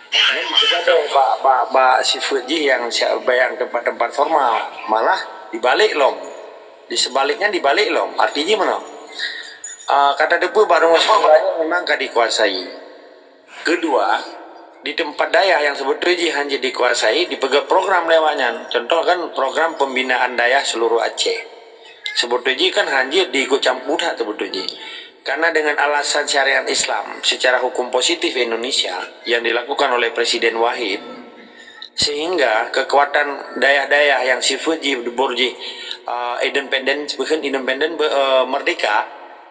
Dan juga ada sifat yang tempat-tempat formal, malah dibalik long. Di sebaliknya dibalik loh. Artinya mana? Kata depu baru sekolahnya memang gak dikuasai. Kedua, di tempat daya yang sebetulnya hanya dikuasai dipegang program lewatnya. Contoh kan program pembinaan daya seluruh Aceh. Sebetulnya kan hanya diikut campur sebetulnya. Karena dengan alasan syariat Islam secara hukum positif Indonesia yang dilakukan oleh Presiden Wahid, sehingga kekuatan daya-daya yang sifatnya berborji independen merdeka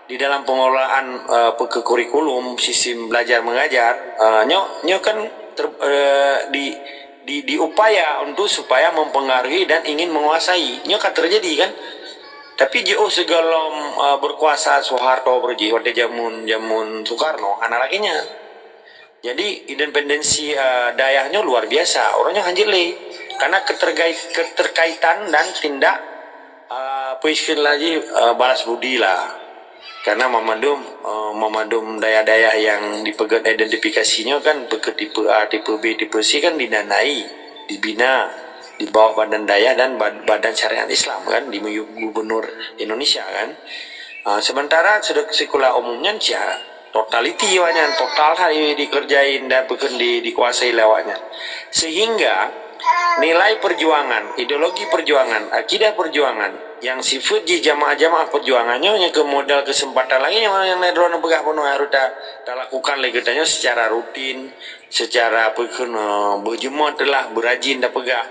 di dalam pengelolaan kurikulum sistem belajar mengajar nyo kan diupaya untuk supaya mempengaruhi dan ingin menguasai nyo kan terjadi kan. Tapi jauh segala berkuasa Soeharto berji pada jamun Soekarno anak lakinya. Jadi independensi dayahnya luar biasa. Orangnya hanjili karena keterkaitan dan tindak puiskin lagi balas budi lah. Karena memadum daya-daya yang dipegang identifikasinya kan tipe A, tipe B, tipe C kan didanai, dibina di bawah badan daya dan badan syariat Islam kan di gubernur Indonesia kan. Sementara sudah sekolah umumnya ya totality wanya total hari dikerjain dan dikuasai lewatnya. Sehingga nilai perjuangan, ideologi perjuangan, akidah perjuangan yang sifat di jamaah-jamaah perjuangannya yang ke modal kesempatan lagi yang nedron pegah penuh harus lakukan lagi katanya secara rutin, secara berjemaah telah berajin dah pegah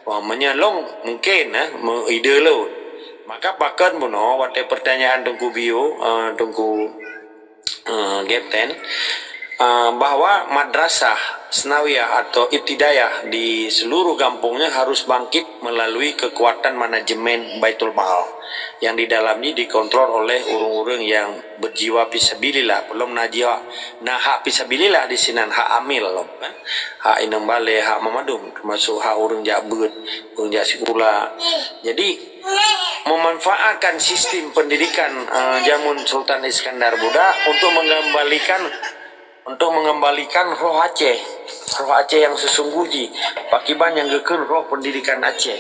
menyalong mungkin ide lo maka pakan puno waktu pertanyaan tunggu bio tunggu Kapten bahwa madrasah Senawiyah atau Ibtidayah di seluruh kampungnya harus bangkit melalui kekuatan manajemen Baitul Mal yang di dalamnya dikontrol oleh urung-urung yang berjiwa fisabilillah belum najia hak fisabilillah di sini hak amil loh kan hak inang bale hak memadum termasuk hak urung jabut urung jasikula. Jadi memanfaatkan sistem pendidikan jamun Sultan Iskandar Buddha untuk mengembalikan roh Aceh yang sesungguhnya pakiban yang gekun roh pendidikan Aceh.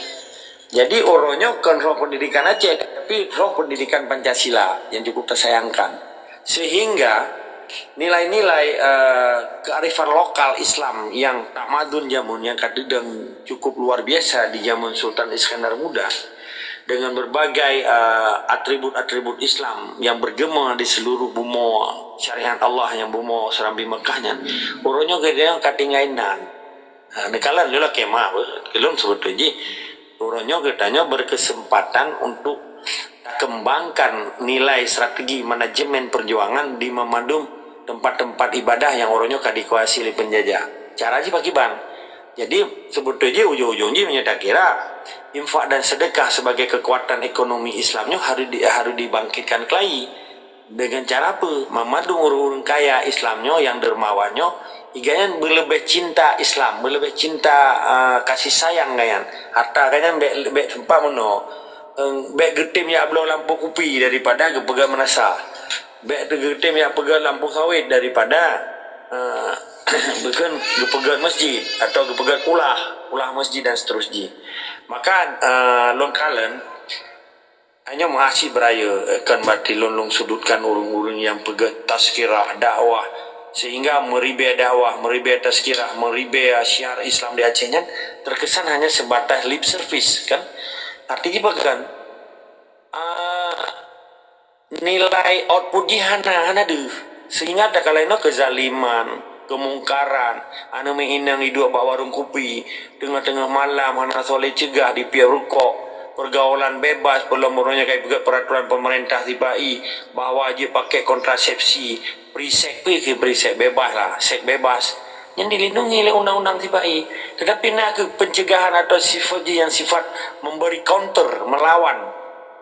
Jadi orangnya kan roh pendidikan Aceh tapi roh pendidikan Pancasila yang cukup tersayangkan sehingga nilai-nilai kearifan lokal Islam yang tak madun jamunnya kadang cukup luar biasa di zaman Sultan Iskandar Muda dengan berbagai atribut-atribut Islam yang bergema di seluruh bumi syariat Allah yang bumi Serambi Mekahnya orangnya kadang katingainan nekalan juga kemah kelum sebetulnya orangnya katanya berkesempatan untuk kembangkan nilai strategi manajemen perjuangan di memadum tempat-tempat ibadah yang orangnya kadikuasi oleh penjajah cara aja pakai ban. Jadi sebetulnya ujung-ujungnya menyatakan kira infak dan sedekah sebagai kekuatan ekonomi Islamnya harus dibangkitkan lagi dengan cara apa? Memadung orang-orang kaya Islamnya yang dermawannya iganya berlebih cinta Islam, berlebih cinta kasih sayang kayan. Harta kanya bek tempat mono. Bek getim ya belau lampu kupi daripada gepegang menasa. Bek getim ya pegang lampu sawit daripada bukan gepegang masjid atau gepegang ulah masjid dan seterusnya. Maka lon kalen hanya mengasih beraya kan berarti lon sudutkan urung-urung yang pegang tazkirah dakwah sehingga meribah dakwah, meribah tazkirah, meribah syiar Islam di Acehnya terkesan hanya sebatas lip service kan. Artinya kan nilai output hana deh sehingga ada kalanya kezaliman, kemungkaran, anu menginang hidup bawa warung kopi tengah-tengah malam, hana soleh cegah di pihak rukuk, pergaulan bebas, belum orangnya kayak juga peraturan pemerintah tibai bahwa aja pakai kontrasepsi, berisek bebas lah, seks bebas yang dilindungi oleh undang-undang tibai. Tetapi nak pencegahan atau sifat memberi counter, melawan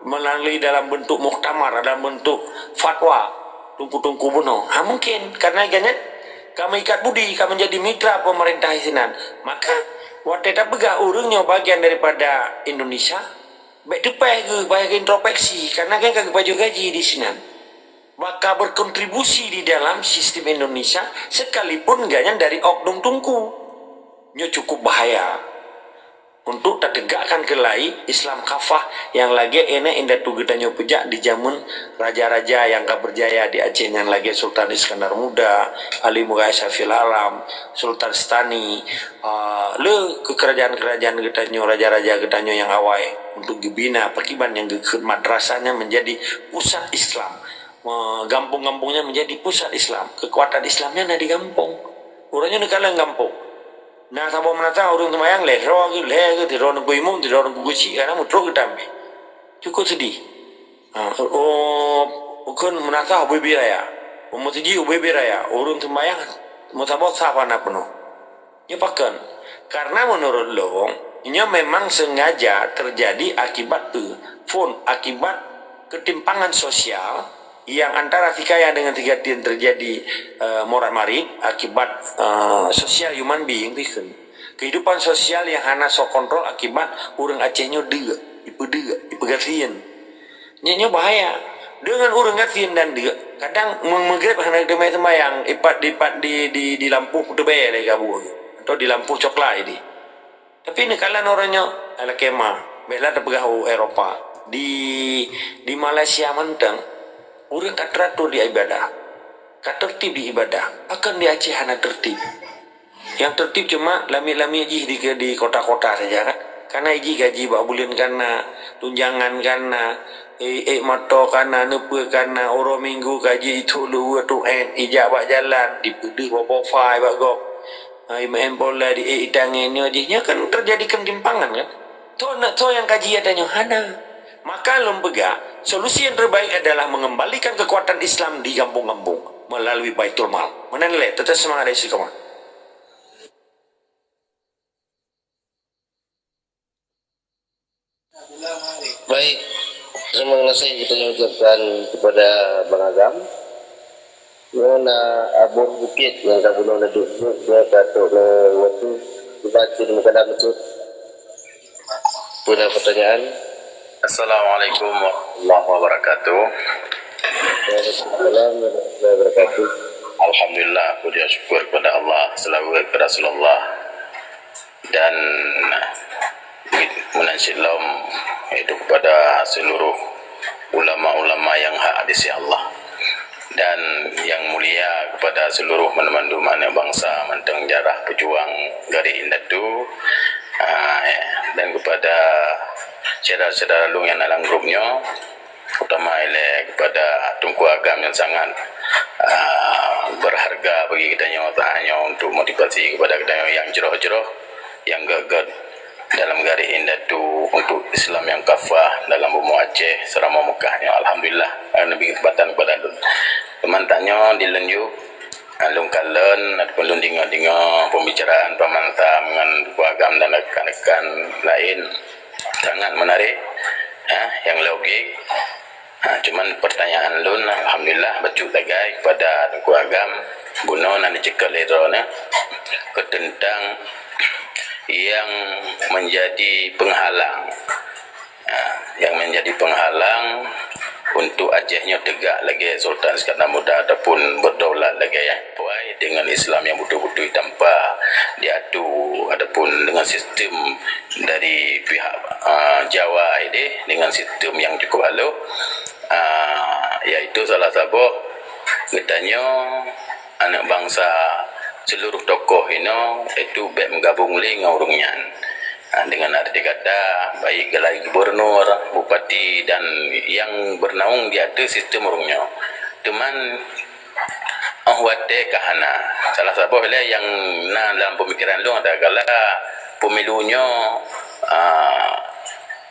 melalui dalam bentuk muktamar, dalam bentuk fatwa, tungku bunuh. Mungkin karena ganyan kami ikat budi, kami menjadi mitra pemerintah isinan. Maka waktu tak begah urungnya bagian daripada Indonesia, baik depai ke baik introspeksi karena kan kagak baju gaji di sini. Maka berkontribusi di dalam sistem Indonesia sekalipun ganyan dari oknum tungku. Nya cukup bahaya. untuk tegakkan kelai Islam kafah yang lagi enak indah tu gedanyo pejak di zaman raja-raja yang gak berjaya di Aceh yang lagi Sultan Iskandar Muda, Ali Mughal Syafil Alam, Sultan Stani, le ke kerajaan-kerajaan gedanyo raja-raja gedanyo yang awai untuk dibina perkiban yang madrasahnya menjadi pusat Islam, gampung-gampungnya menjadi pusat Islam, kekuatan Islamnya ada di kampung, orangnya di kalang kampung. Nah, sama menata orang temayang lehro ke tiro nunggu imum tiro nunggu guci karena mutro ketambe cukup sedih. Bukan menata ubi raya, umutiji ubi raya orang temayang mutabot siapa nak penuh. Ya pakan karena menurut lo ini memang sengaja terjadi akibat akibat ketimpangan sosial yang antara tikaya dengan tiga tin terjadi morat marit akibat sosial human being bikin kehidupan sosial yang hana so kontrol akibat orang Acehnya ipegasian nyanyi bahaya dengan orang gatiin dan kadang mengegrep hana demai yang ipat di lampu debaya lagi gabu atau di lampu coklat ini tapi ini kalian orangnya ala kemah bela terpegah Eropa di Malaysia mentang orang tak teratur di ibadah, tak tertib di ibadah, akan di Aceh hana tertib. Yang tertib cuma lami-lami aja di kota-kota saja kan. Karena iji gaji bak bulan karena tunjangan karena mato karena nepe karena oro minggu gaji itu lu tu ijak bak jalan di pedi bawa file bak gok. Main bola di itangnya aja kan terjadi ketimpangan kan. To yang kaji adanya hana. Maka lembaga, solusi yang terbaik adalah mengembalikan kekuatan Islam di kampung-kampung melalui Baitul Mal. Menanilai, tetap semangat dari sikoma. Baik, terima kasih kita ucapkan kepada Bang Agam. Mana Abang Bukit yang tak guna duduk, dia kata waktu dibaca di muka dalam itu. Punya pertanyaan? Assalamualaikum warahmatullahi wabarakatuh. Waalaikumsalam warahmatullahi wabarakatuh. Alhamdulillah, puji syukur kepada Allah, selawat kepada Rasulullah dan menansilam itu kepada seluruh ulama-ulama yang hak di sisi Allah dan yang mulia kepada seluruh menemandu mana bangsa menteng jarah pejuang Gari Indatu dan kepada saudara-saudara lu yang dalam grupnya utama ile kepada Tunku Agam yang sangat berharga bagi kita tak hanya untuk motivasi kepada kita yang jeroh-jeroh yang gagal dalam Gari Indatu untuk Islam yang kafah dalam bumi Aceh serama Mekahnya. Alhamdulillah lebih kesempatan kepada teman tanya di lenjuk alung kalen ataupun lun dengar pembicaraan pamantah dengan Tunku Agam dan rekan-rekan lain sangat menarik yang logik. Cuman pertanyaan lun alhamdulillah bacu tagai kepada Tunku Agam guna nan dicekal lerona ketentang yang menjadi penghalang untuk Acehnya tegak lagi Sultan Iskandar Muda ataupun berdaulat lagi dengan Islam yang betul-betul tanpa diadu ataupun dengan sistem dari pihak Jawa ini dengan sistem yang cukup halus iaitu salah satu katanya anak bangsa seluruh tokoh ini itu baik menggabung dengan orangnya dengan arti kata baik gelai gubernur, bupati dan yang bernaung di atas sistem orangnya teman wate kahana salah satu hal yang dalam pemikiran lu adalah pemilunya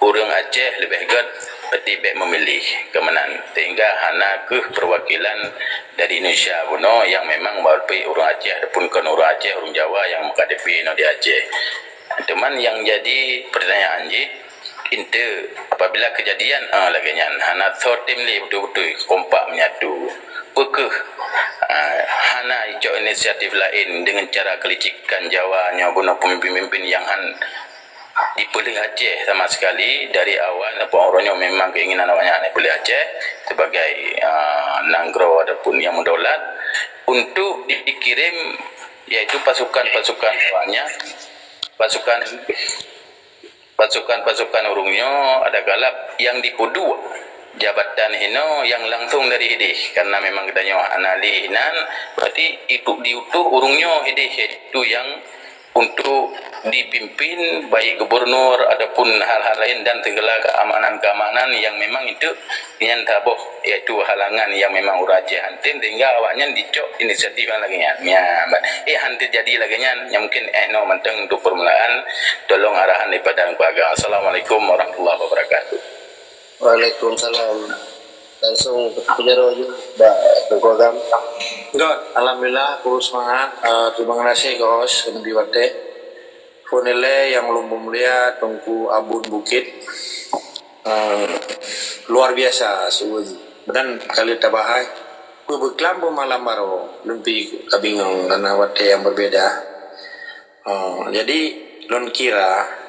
orang Aceh lebih hebat tidak memilih kemenangan sehingga hana ke perwakilan dari Indonesia buno yang memang berpi orang Aceh ataupun kan orang Aceh orang Jawa yang menghadapi di Aceh. Teman yang jadi pertanyaan inte apabila kejadian laganya hana tim li betul-betul kompak menyatu pekeh hana ijo inisiatif lain dengan cara kelicikan Jawanya guna pemimpin-pemimpin yang dipilih Aceh sama sekali dari awal apa orangnya memang keinginan awalnya dipilih Aceh sebagai nanggro ataupun yang mendaulat untuk dikirim yaitu pasukan awalnya pasukan pasukan-pasukan urungnya ada galap yang dipudu jabatan hino yang langsung dari hidih karena memang katanya anali hinan berarti itu diutuh urungnya hidih itu yang untuk dipimpin baik gubernur adapun hal-hal lain dan segala keamanan-keamanan yang memang itu yang taboh yaitu halangan yang memang uraja hantin sehingga awaknya dicok inisiatif yang lagi hantin jadi lagi yang mungkin no menteng untuk permulaan tolong arahan daripada keluarga. Assalamualaikum warahmatullahi wabarakatuh. Waalaikumsalam. Langsung penjara aja, Mbak Tengkogam. Enggak, alhamdulillah kurus semangat. Terima kasih Kos yang diwate. Fonele yang lumbung mulia Tungku Abun Bukit. Luar biasa subuh. Dan kali tabahai. Beklam malam baru lebih kabingung karena wate yang berbeda. Jadi lon kira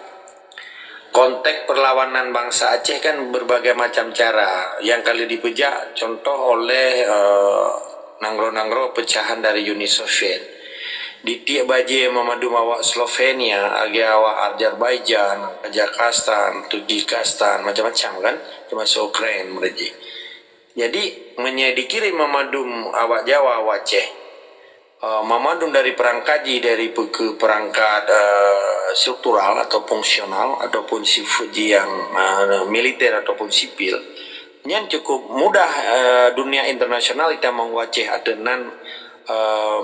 konteks perlawanan bangsa Aceh kan berbagai macam cara yang kali dipejak contoh oleh nangro-nangro pecahan dari Uni Soviet di tiap baje memadu awak Slovenia agi awak Azerbaijan, Kazakhstan, Turkmenistan macam-macam kan termasuk Ukraina mereka. Jadi menyedikirim memadum awak Jawa awak Aceh memadum dari perangkaji dari perangkat struktural atau fungsional ataupun sifat yang militer ataupun sipil yang cukup mudah dunia internasional kita menguaceh adenan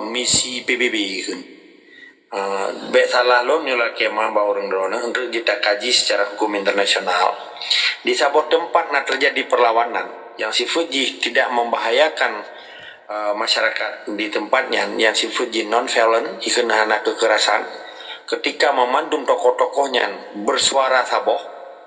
misi PBB kan salah lo nyulah kemah bawa orang drone untuk kita kaji secara hukum internasional di sebuah tempat terjadi perlawanan yang sifat tidak membahayakan masyarakat di tempatnya yang sifat non-violent ikan anak kekerasan ketika memandum tokoh-tokohnya bersuara saboh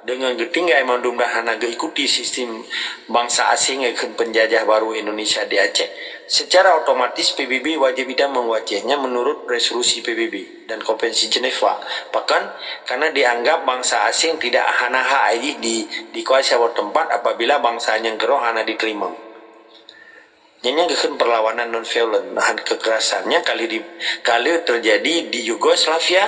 dengan getinggai mandum dahana ikuti sistem bangsa asing yang penjajah baru Indonesia di Aceh secara otomatis PBB wajib tidak menguacehnya menurut resolusi PBB dan Konvensi Geneva bahkan karena dianggap bangsa asing tidak hana hak di kuasa tempat apabila bangsanya geroh hana diterima. Yang perlawanan non-violent, kekerasannya kali terjadi di Yugoslavia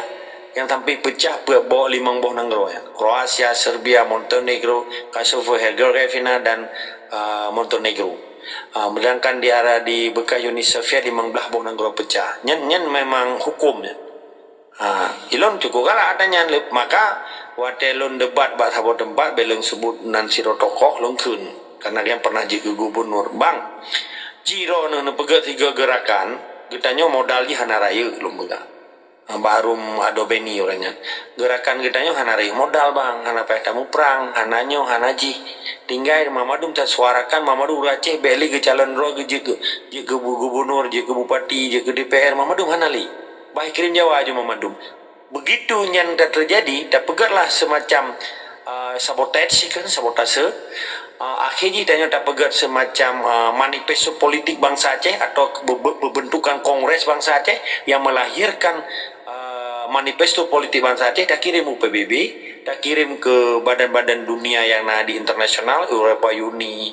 yang sampai pecah bawa 5 buah negara ya. Kroasia, Serbia, Montenegro, Kosovo, Herzegovina dan Montenegro. Sedangkan di area di bekas Uni Soviet 15 buah negara pecah. Yang memang hukumnya. Ilon cukup kalah adanya maka watelon debat bak sahabat tempat belum sebut nan siro tokoh longkun karena yang pernah jadi gubernur bang. Ciro pegat 3 gerakan, kitanya modalnya hana raya belum pegang. Baru adobeni orangnya. Gerakan kitanya hana raya modal bang, hana petamu perang, hananyo, hanaji. Tinggal Mamadum tak suarakan Mamadum Aceh beli ke calon roh ke gubernur, ke bupati, ke DPR Mamadum hanali. Baik kirim Jawa aja Mamadum. Begitu yang terjadi, tak pegatlah semacam sabotase kan, sabotase. Akhirnya tanya tak pegat semacam manifesto politik bangsa Aceh atau pembentukan kongres bangsa Aceh yang melahirkan manifesto politik bangsa Aceh tak kirim PBB, tak kirim ke badan-badan dunia yang di internasional, Eropa Uni,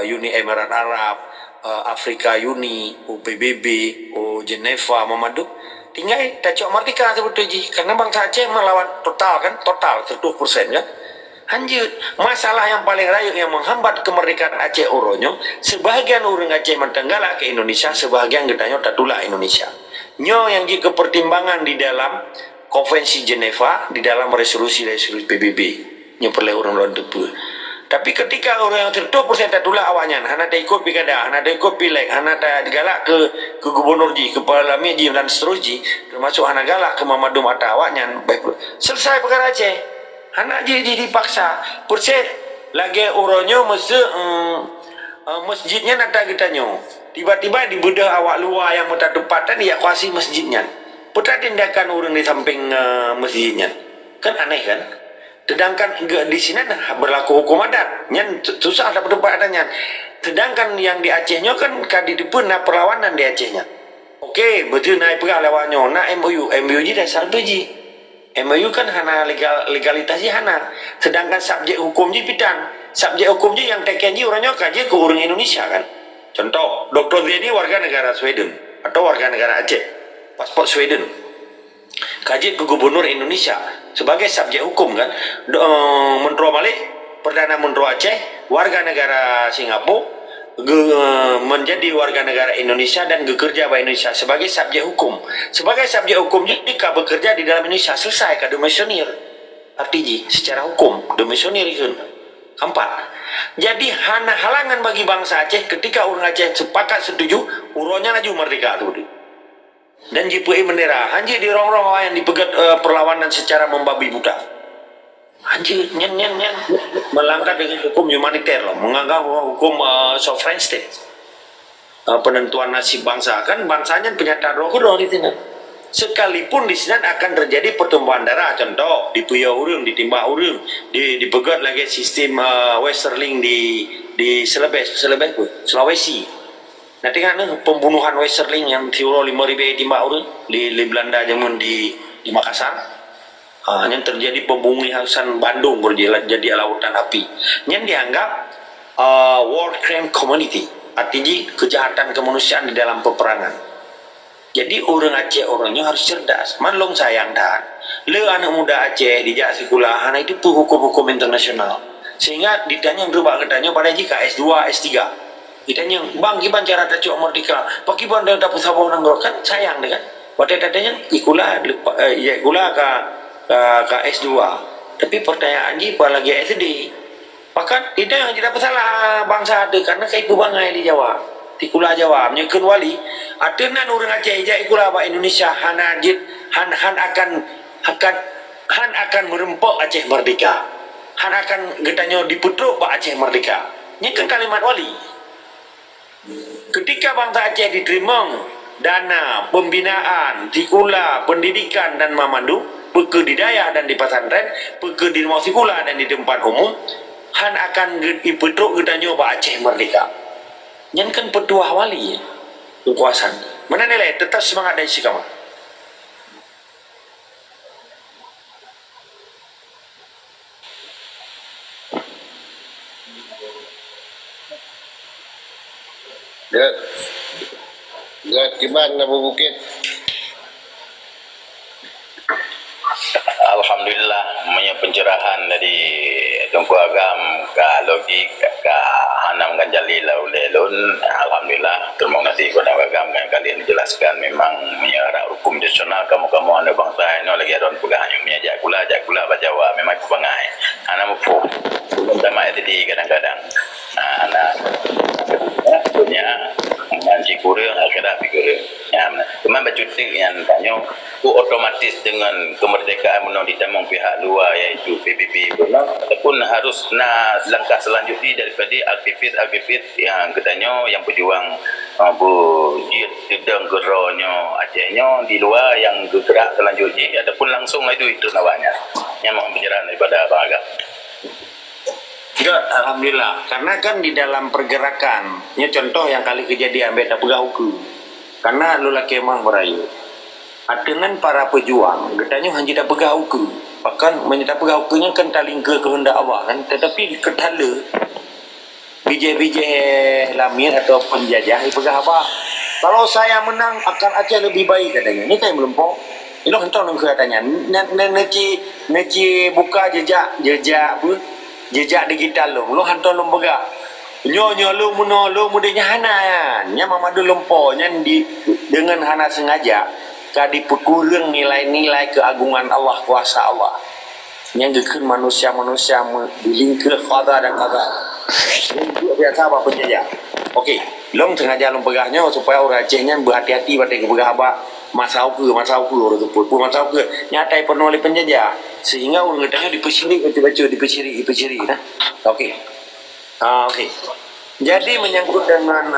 Uni Emirat Arab, Afrika Uni, PBB, Geneva, Mamaduk. Tinggal tak cok merdeka sebetulnya karena bangsa Aceh melawan total 100% kan. Lanjut, masalah yang paling raya yang menghambat kemerdekaan Aceh Oronyo, sebahagian orang Aceh mentenggala ke Indonesia, sebahagian getanya tatulak Indonesia. Nyo yang jadi pertimbangan di dalam Konvensi Geneva, di dalam resolusi PBB. Nyo perlu orang tepu. Tapi ketika orang yang 100% tatulak awaknya, hana ada ikut pilkada, hana ada ikut pileg, hana ada galak ke gubernur ji, ke parlimen ji dan seterusnya, termasuk hana galak ke Mamadum atau awaknya, selesai perkara Aceh. Anak jadi dipaksa persen lagi uronyo masjidnya nada kitanya tiba-tiba dibedah awak luar yang minta tempatan dia kuasi masjidnya putra tindakan orang di samping masjidnya kan aneh kan sedangkan di sini berlaku hukum adat yang susah dapat tempatannya sedangkan yang di Acehnya kan kadidipun perlawanan di Acehnya oke betul naik perang lewatnya nak MOU ji dasar beji MOU kan hana legalitasnya hana sedangkan subjek hukumnya pitan subjek hukumnya yang tekenji orangnya kaji ke orang Indonesia kan contoh Dr. Zedi warga negara Sweden atau warga negara Aceh paspor Sweden kaji ke gubernur Indonesia sebagai subjek hukum kan. Menteri Malik, Perdana Menteri Aceh, warga negara Singapura, menjadi warga negara Indonesia dan bekerja di Indonesia sebagai subjek hukum. Sebagai subjek hukum jika bekerja di dalam Indonesia selesai ke domisionir. Artinya secara hukum domisionir itu. Keempat. Jadi halangan bagi bangsa Aceh ketika orang Aceh sepakat setuju uronya laju merdeka tu. Dan JPI bendera anjir di rong-rong yang dipegat perlawanan secara membabi buta. Anjir nyen melanggar dengan hukum humaniter loh, menganggap hukum sovereign state. Penentuan nasib bangsa kan bangsanya penyata roh di sini. Sekalipun di sini akan terjadi pertumbuhan darah, contoh di Puyo Urung, di Timba Urung, dipegat lagi sistem Westerling di Sulawesi. Nanti kan pembunuhan Westerling yang tiuro 5.000 Timba Urung di Belanda zaman di Makassar. Yang terjadi pembunuhan Bandung berjalan jadi lautan api. Yang dianggap war crime community, artinya kejahatan kemanusiaan di dalam peperangan. Jadi orang Aceh orangnya harus cerdas. Manlong sayang dah. Le anak muda Aceh dijak sekolah, anak itu pun hukum-hukum internasional. Sehingga ditanya berubah katanya pada jika S2, S3. Ditanya, bang, gimana cara tercuk merdeka? Pak gimana dia dapat sabun nanggor kan sayang deh kan? Pada datanya ikulah ke S2. Tapi pertanyaannya apalagi SD. Bahkan tidak yang tidak salah bangsa ada karena kaipu bangai di Jawa. Tikulah jawab nyekeun wali atenan urang Aceh ja ikulah ba Indonesia han akan merempok Aceh merdeka. Han akan getanyo diputruk ba Aceh merdeka. Nyekeun kalimat wali. Ketika bangsa Aceh diterima dana pembinaan, tikula, pendidikan dan memandu, peke di daya dan di pesantren, peke di rumah sikula dan di tempat umum, han akan diputruk getanyo ba Aceh merdeka. Yang kan petua wali kekuasaan. Mana nilai tetap semangat dan istiqamah. Gimana Abu Bukit? Alhamdulillah punya pencerahan dari Tunku Agam ke logik ke Hanam Ganjali Laulelun. Alhamdulillah terima kasih kepada Agam yang kalian dijelaskan memang menyerah hukum nasional kamu anda bangsa ini lagi ada pegang yang menyajak gula Jawa memang kebangai Hanam upu belum sama tadi kadang-kadang anak punya manci kurang akhirnya pikir ya cuma bacutik yang tanya ku otomatis dengan kemerdekaan menang ditamang pihak luar iaitu PBB ataupun harus langkah selanjutnya daripada aktivis yang katanya yang berjuang sedang geronyo Acehnya di luar yang bergerak selanjutnya ataupun langsung itu nawanya yang mau bicara daripada Abang Agam. Enggak, alhamdulillah. Karena kan di dalam pergerakan, contoh yang kali kejadian beda pegah hukum. Karena lu laki emang merayu. Adenan para pejuang, gedanya hanya tidak pegah hukum. Bahkan menyita pegah hukumnya kan taling ke kehendak Allah kan. Tetapi ketala bijih-bijih lamir atau penjajah pegah apa? Kalau saya menang akan Aceh lebih baik katanya. Ini kan belum pong. Ini hentak nung katanya. Neci buka jejak digital lo hantar lo bega nyo lo mudanya hana nya mamadu lompo nya dengan hana sengaja kadi pekurang nilai-nilai keagungan Allah kuasa Allah yang gekeun manusia dilingkir qada dan qada ini biasa apa penjajah. Okey long sengaja lo begahnya supaya orang Acehnya berhati-hati pada kebegah apa masau ke orang tu pun masau ke nyatai penuh oleh penjajah sehingga orang katanya dipeciri nah. Okey. Okey. Jadi menyangkut dengan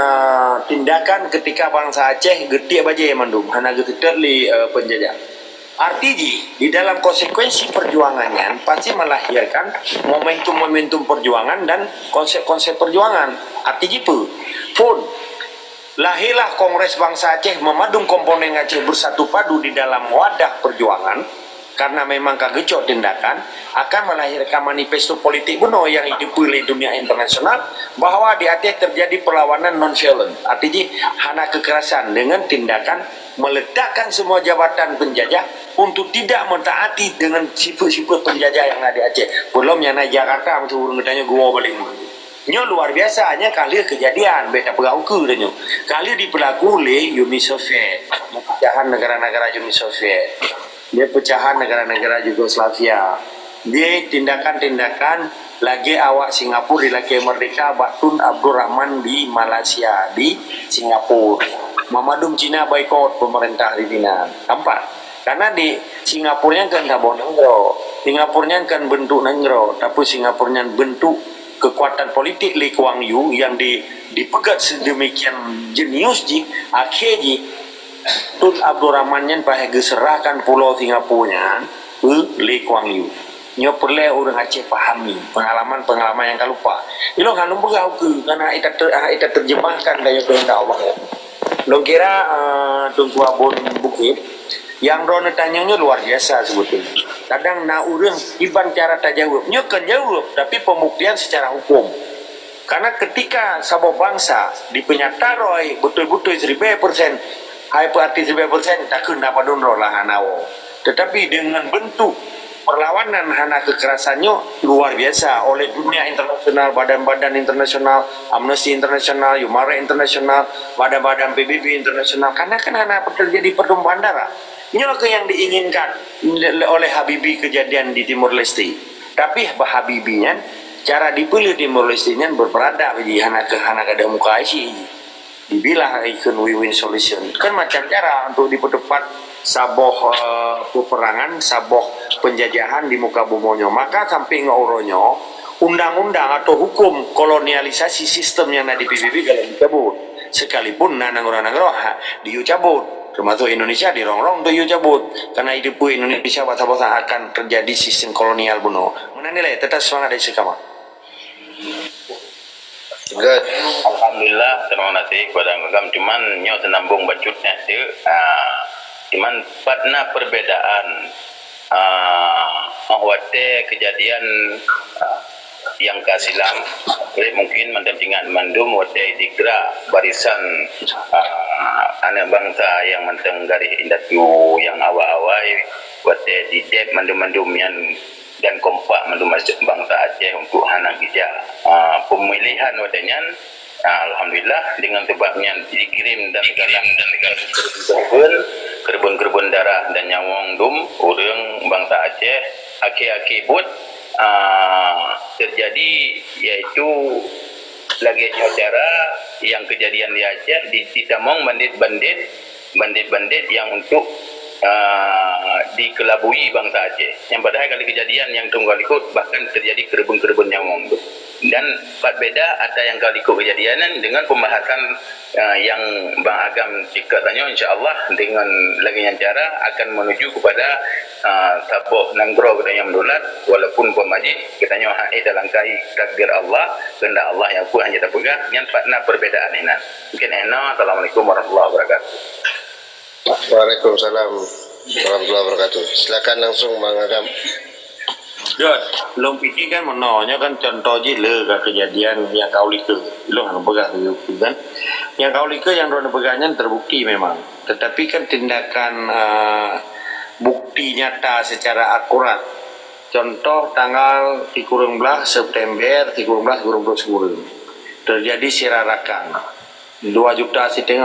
tindakan ketika bangsa Aceh getik baje mandum hana getik li penjajah. Artinya di dalam konsekuensi perjuangannya pasti melahirkan momentum-momentum perjuangan dan konsep-konsep perjuangan. Artinya pun lahirlah Kongres Bangsa Aceh memadung komponen Aceh bersatu padu di dalam wadah perjuangan karena memang kagecok tindakan akan melahirkan manifesto politik benar yang dipilih dunia internasional bahwa di Aceh terjadi perlawanan non-violent, artinya hana kekerasan dengan tindakan meletakkan semua jabatan penjajah untuk tidak mentaati dengan sifat-sifat penjajah yang ada di Aceh. Belum yang naik Jakarta betul bertanya gua balik. Nyo luar biasa, hanya kali kejadian beta pegauku dan nyo kali diperlaku oleh Uni Soviet, pecahan negara-negara Uni Soviet, dia pecahan negara-negara Yugoslavia, dia tindakan-tindakan lagi awak Singapura di lagi merdeka Batun Abdul Rahman di Malaysia di Singapura, Mamadum Cina boykot pemerintah di Cina. Nampak? Karena di Singapurnya kan kabon negro, Singapurnya kan bentuk negro, tapi Singapurnya bentuk kekuatan politik Lee Kuan Yew yang dipegat sedemikian jenius ji akhirnya Tun Abdul Rahman yang bahaya serahkan pulau Singapurnya ke Lee Kuan Yew. Nyo perlu orang Aceh pahami pengalaman yang kalupa. Ilo hanum begau ke karena ita terjemahkan dari kehendak Allah. Lo kira Tunku Abun Bukit yang Rona tanyanya luar biasa sebetulnya. Kadang na urang iban cara tak jawab, nyokan jawab, tapi pembuktian secara hukum. Karena ketika sabuk bangsa dipenyataroi betul-betul 1000%, hyperarti 1000%, tak kena padun rolah hanawo. Tetapi dengan bentuk perlawanan hana kekerasannya luar biasa oleh dunia internasional, badan-badan internasional, Amnesty Internasional, Human Rights Internasional, badan-badan PBB Internasional. Karena kan hana terjadi pertumpahan darah. Inilah yang diinginkan oleh Habibie kejadian di Timur Leste. Tapi Habibinya cara dipilih Timur Leste-nya berperadab di hana kada muka isi. Dibilang ikon win-win solution. Kan macam cara untuk dipercepat saboh peperangan, saboh penjajahan di muka bumonyo. Maka sampai ngauronyo undang-undang atau hukum kolonialisasi sistem yang ada di PBB kalau dicabut. Sekalipun nanang-nanang diucabut. Termasuk Indonesia dirongrong tuh cabut karena hidup Indonesia basa-basa akan terjadi sistem kolonial bunuh. Mana nilai tetap semangat dari sekama. Good. Alhamdulillah, terima kasih kepada Ngagam. Cuman nyo senambung bacutnya tu, cuman pada perbedaan awate kejadian yang kasilam, mungkin mendampingan mandum wate digerak barisan anak bangsa yang menteng garis indatu yang awal-awal wate didek mandum-mandum yang dan kompak mandum bangsa Aceh untuk hana gija pemilihan wadanya. Alhamdulillah dengan sebabnya dikirim dan negara kerbun darah dan nyawang dum orang bangsa Aceh aki-aki but terjadi yaitu lagi acara yang kejadian di Aceh ditamong bandit-bandit yang untuk dikelabui bangsa Aceh. Yang padahal kali kejadian yang tunggal ikut bahkan terjadi kerbun-kerbun nyawang itu. Dan beda ada yang kali ikut kejadian dengan pembahasan yang Bang Agam jika tanya insyaAllah dengan lagi yang cara akan menuju kepada saboh nanggro kita yang mendulat walaupun pemajik kita nyo hae dalam kai takdir Allah kehendak Allah yang ku hanya terpegang yang patna perbedaan ini. Mungkin Assalamualaikum warahmatullahi wabarakatuh. Waalaikumsalam warahmatullahi wabarakatuh. Silakan langsung Bang Agam. Dot, long pikir kan menanya kan contoh je le kejadian yang kau lihat, lo hang pegang tu kan. Yang kau lihat yang roda pegangnya terbukti memang. Tetapi kan tindakan bukti nyata secara akurat. Contoh tanggal 13 September 13 terjadi sirarakan 2,5 juta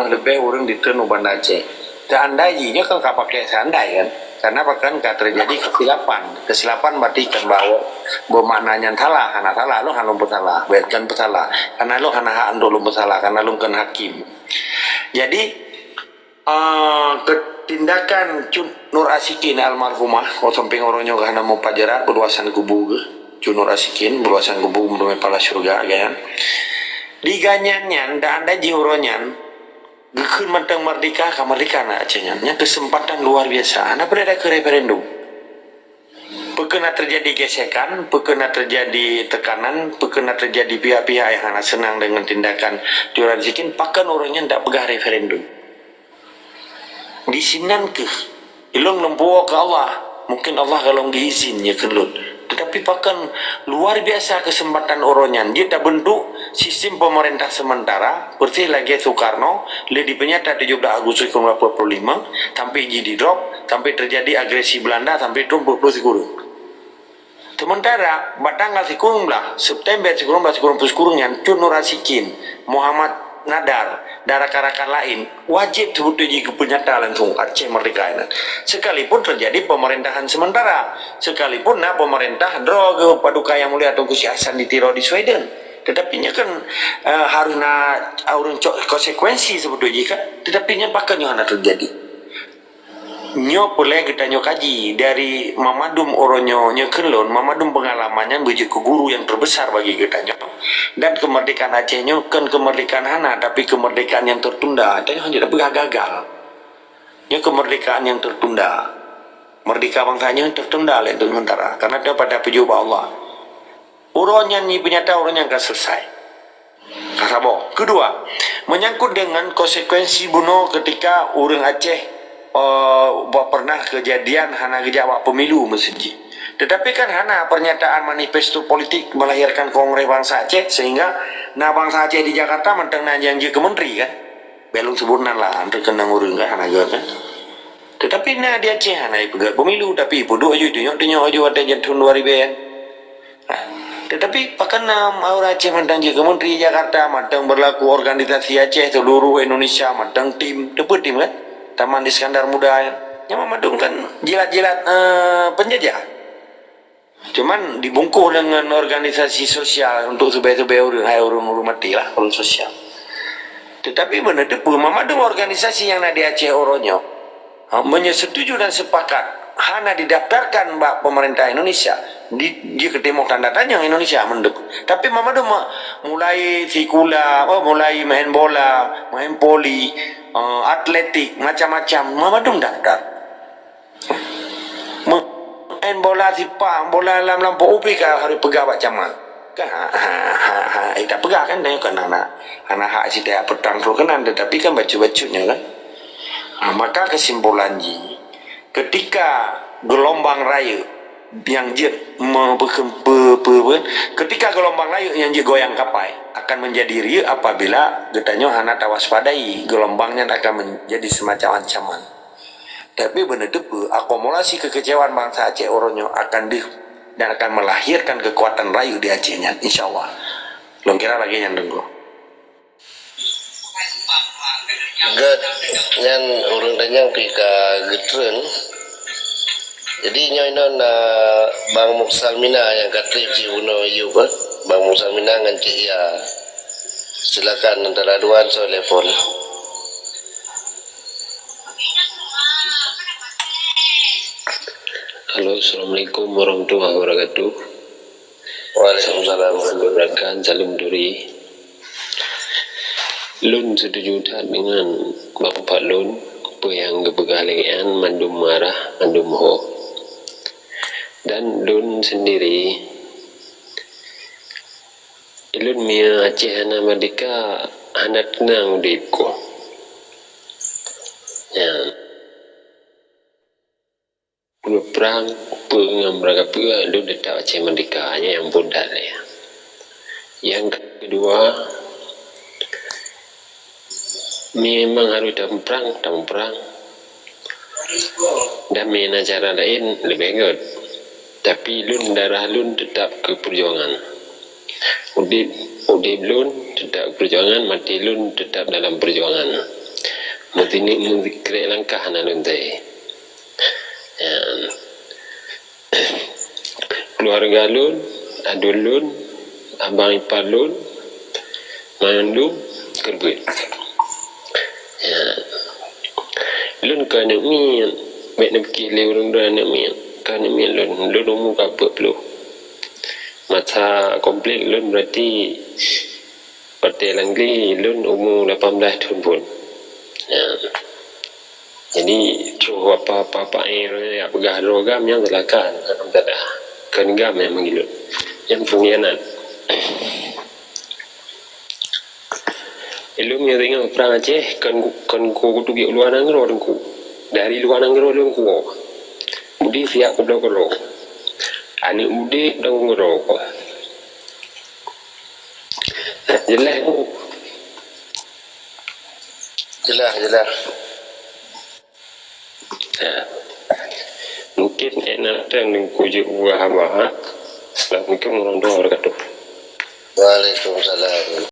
lebih orang di Tenu Banda Aceh. Seandainya kan tak pakai seandai kan, karena bahkan tak terjadi kesilapan berarti kan bahwa bermaknanya salah, anak salah lo hanum bersalah, bukan bersalah, karena lo anak dulu bersalah, karena lo kan hakim. Jadi tindakan Nur Asikin almarhumah samping orangnya karena mau pajara berluasan kubu Nur Asikin berluasan kubu menurut pala surga kan diganyannya ndak ada jiuronyan gekun mentang merdeka nak Acehnya kesempatan luar biasa anda berada ke referendum pekena terjadi gesekan pekena terjadi tekanan pekena terjadi pihak-pihak yang anak senang dengan tindakan Nur Asikin pakan orangnya ndak pegah referendum di sinan ke ilung lempuo ke Allah mungkin Allah kalau diizinnya kelun. Tetapi bahkan luar biasa kesempatan oronyan. Dia tak bentuk sistem pemerintah sementara seperti lagi Soekarno, di penyata 17 Agustus 1945 sampai jadi drop, sampai terjadi agresi Belanda sampai 20 kurung. Sementara batanggal sikurung lah September sikurung yang Tun Nur Asikin, Muhammad Nadar, rakan-rakan lain wajib sebetulnya kepenyata langsung Aceh merdeka ini. Sekalipun terjadi pemerintahan sementara, sekalipun pemerintah drog paduka yang mulia Tunku Si Hasan ditiro di Sweden, tetapi nya kan harus urung konsekuensi sebetulnya kan, tetapi nya bahkan yang terjadi. Nyo boleh kita nyo kaji dari Mamadum Oronyo nyo kelon, Mamadum pengalamannya menjadi guru yang terbesar bagi kita nyo. Dan kemerdekaan Aceh nyo kan kemerdekaan hana, tapi kemerdekaan yang tertunda. Tapi hanya gagal. Nyo kemerdekaan yang tertunda. Merdeka bangsanya yang tertunda oleh sementara karena dia pada pejuba Allah. Uronnya ni penyata uronnya akan selesai. Kasabo. Kedua, menyangkut dengan konsekuensi bunuh ketika orang Aceh pernah kejadian hana gejawab pemilu mesiji. Tetapi kan hana pernyataan manifesto politik melahirkan Kongres Bangsa Aceh sehingga bangsa Aceh di Jakarta mentang janji ke menteri kan. Belum sebulan lah terkena ngurung kan hana kan. Tetapi di Aceh hana pegat pemilu tapi bodoh aja tunjuk aja ada tahun 2000 kan. Tetapi bahkan orang Aceh mentang ke menteri Jakarta mentang berlaku organisasi Aceh seluruh Indonesia mentang tim kan. Taman Iskandar Muda yang memadung kan jilat-jilat penjajah. Cuman dibungkus dengan organisasi sosial untuk supaya orang mati lah orang sosial. Tetapi benar tu memadung organisasi yang ada di Aceh Oronyo menyetuju dan sepakat hana didaftarkan pemerintah Indonesia dia ketemu tanda tanya Indonesia menduk. Tapi memadung mulai sikula, mulai main bola, main poli, atletik macam-macam Mamadum daftar main bola sipa bola lampu upi ka harus pegang macam kan kita pegang kan dia kan anak hak si dia petang tu kan tetapi kan baju-bajunya kan maka kesimpulannya ketika gelombang raya yang ketika gelombang layu yang goyang kapai akan menjadi riuh apabila getanya hana tawaspadai gelombangnya akan menjadi semacam ancaman. Tapi benar tu akumulasi kekecewaan bangsa Aceh Oronyo dan akan melahirkan kekuatan rayu di Acehnya insyaallah. Long kira lagi yang tunggu. Gak yang urung tanya pika getren. Jadi nyoinon Bang Muksalmina yang katrip si Uno Yubat, Bang Muksalmina dengan Cik Ya. Silakan antara duaan so telepon. Halo, assalamualaikum warahmatullahi wabarakatuh. Waalaikumsalam warahmatullahi wabarakatuh. Salam duri. Lun setuju tak dengan Bapak Lun apa yang kebegalian mandum marah, mandum ho. Dan Lun sendiri Lun mia Aceh hana merdeka hana tenang deko ya perang pengam raga pua Lun tetap Aceh merdeka hanya yang bodoh ya. Yang kedua memang harus dalam perang dan mana cara lain lebih baik. Tapi Lun darah Lun tetap ke perjuangan. Udip Lun tetap perjuangan, mati Lun tetap dalam perjuangan. Mesti ni mengikir langkah na Lun teh. Keluarga Lun, adul Lun, abang ipar Lun, mandu kerbut. Lun kena mi, baik nak fikir orang dah nak mi. Kan ini Lun umur berapa puluh masa komplit Lun berarti partai Langli Lun umur 18 tahun pun ya. Jadi cuba apa-apa yang pegah rogam yang silakan tak ada kan gam yang mengilut yang pengkhianat Ilmu yang tengok perang Aceh kan ku tu pergi luar negara ku dari luar negara Lun ku udi siap kedok-kedok. Ani udi dong ngerokok. Jelas tu. Jelas. Mungkin enak dengan kujuk buah hama. Assalamualaikum warahmatullahi wabarakatuh. Waalaikumsalam.